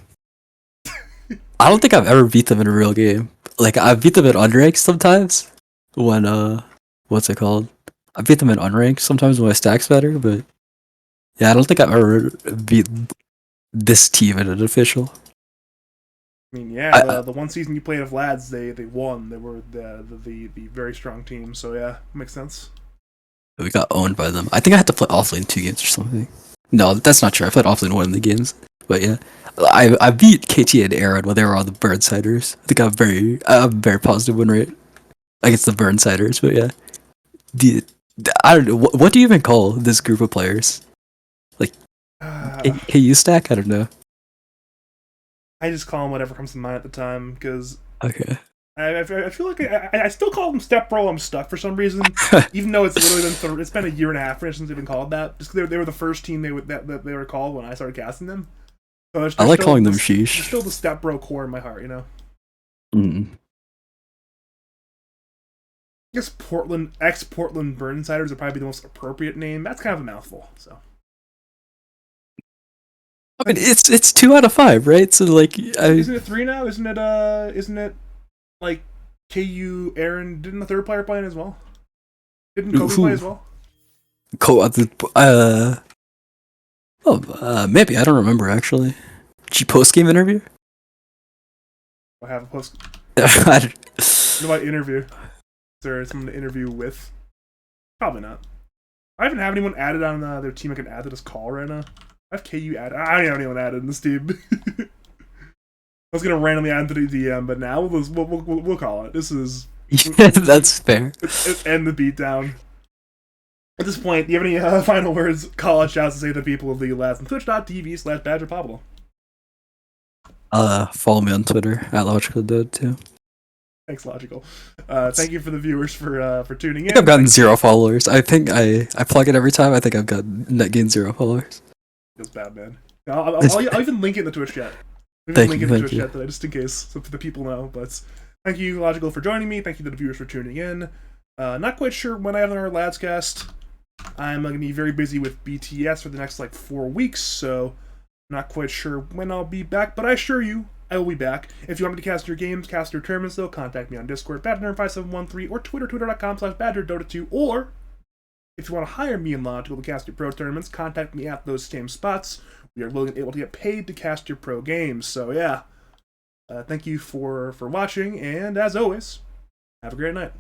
Speaker 2: I don't think I've ever beat them in a real game. I beat them in unranked sometimes when what's it called? I beat them in unranked sometimes when my stack's better, but yeah, I don't think I've ever beat this team in an official.
Speaker 1: I mean, yeah, the one season you played of Lads, they won. They were the very strong team, so yeah, makes sense.
Speaker 2: We got owned by them. I think I had to play offlane 2 games or something. No, that's not true. I played offlane 1 of the games, but yeah, I beat KT and Aaron when they were on the Burnsiders. I think I have a very positive win rate against the Burnsiders, but yeah. I don't know. What do you even call this group of players? KU stack? I don't know.
Speaker 1: I just call them whatever comes to mind at the time, because
Speaker 2: okay.
Speaker 1: I feel like I still call them Step Bro. I'm stuck for some reason, even though it's literally it's been a year and a half since they've been called that. Just because they were the first team that they were called when I started casting them. So
Speaker 2: I like calling them Sheesh.
Speaker 1: There's still the Step Bro core in my heart,
Speaker 2: Mm.
Speaker 1: I guess ex-Portland Burnsiders would probably be the most appropriate name. That's kind of a mouthful, so.
Speaker 2: I mean, it's 2 out of 5, right? So
Speaker 1: isn't it 3 now? Isn't it KU Aaron? Didn't the third player play in as well? Didn't Kobe play as well?
Speaker 2: Maybe I don't remember actually. Post game interview?
Speaker 1: I have a post.
Speaker 2: I don't-
Speaker 1: What about interview? Is there someone to interview with? Probably not. I haven't have anyone added on their team I can add to this call right now. I have KU added. I don't have anyone added in this team. I was gonna randomly add to the DM, but now we'll call it. This is
Speaker 2: Yeah, that's fair.
Speaker 1: it's end the beatdown. At this point, do you have any final words, call out, shouts to say to the people of League of Legends on twitch.tv/BadgerPablo?
Speaker 2: Follow me on Twitter at LogicalDode too.
Speaker 1: Thanks, Logical. Thank you for the viewers for tuning
Speaker 2: I think
Speaker 1: in.
Speaker 2: I've gotten 0 followers. I think I plug it every time. I think I've got net gain 0 followers.
Speaker 1: Feels bad, man. I'll even link it in the Twitch chat.
Speaker 2: Thank
Speaker 1: Link
Speaker 2: you,
Speaker 1: in the
Speaker 2: thank
Speaker 1: Twitch
Speaker 2: you.
Speaker 1: chat today, just in case, so the people know. But thank you, Logical, for joining me. Thank you to the viewers for tuning in. Not quite sure when I have another Ladscast. I'm going to be very busy with BTS for the next 4 weeks, so not quite sure when I'll be back, but I assure you, I will be back. If you want me to cast your games, cast your tournaments, though, contact me on Discord, badger5713, or twitter.com/badgerdota2, or if you want to hire me and Logical to cast your pro tournaments, contact me at those same spots. We are willing and able to get paid to cast your pro games. So yeah, thank you for watching, and as always, have a great night.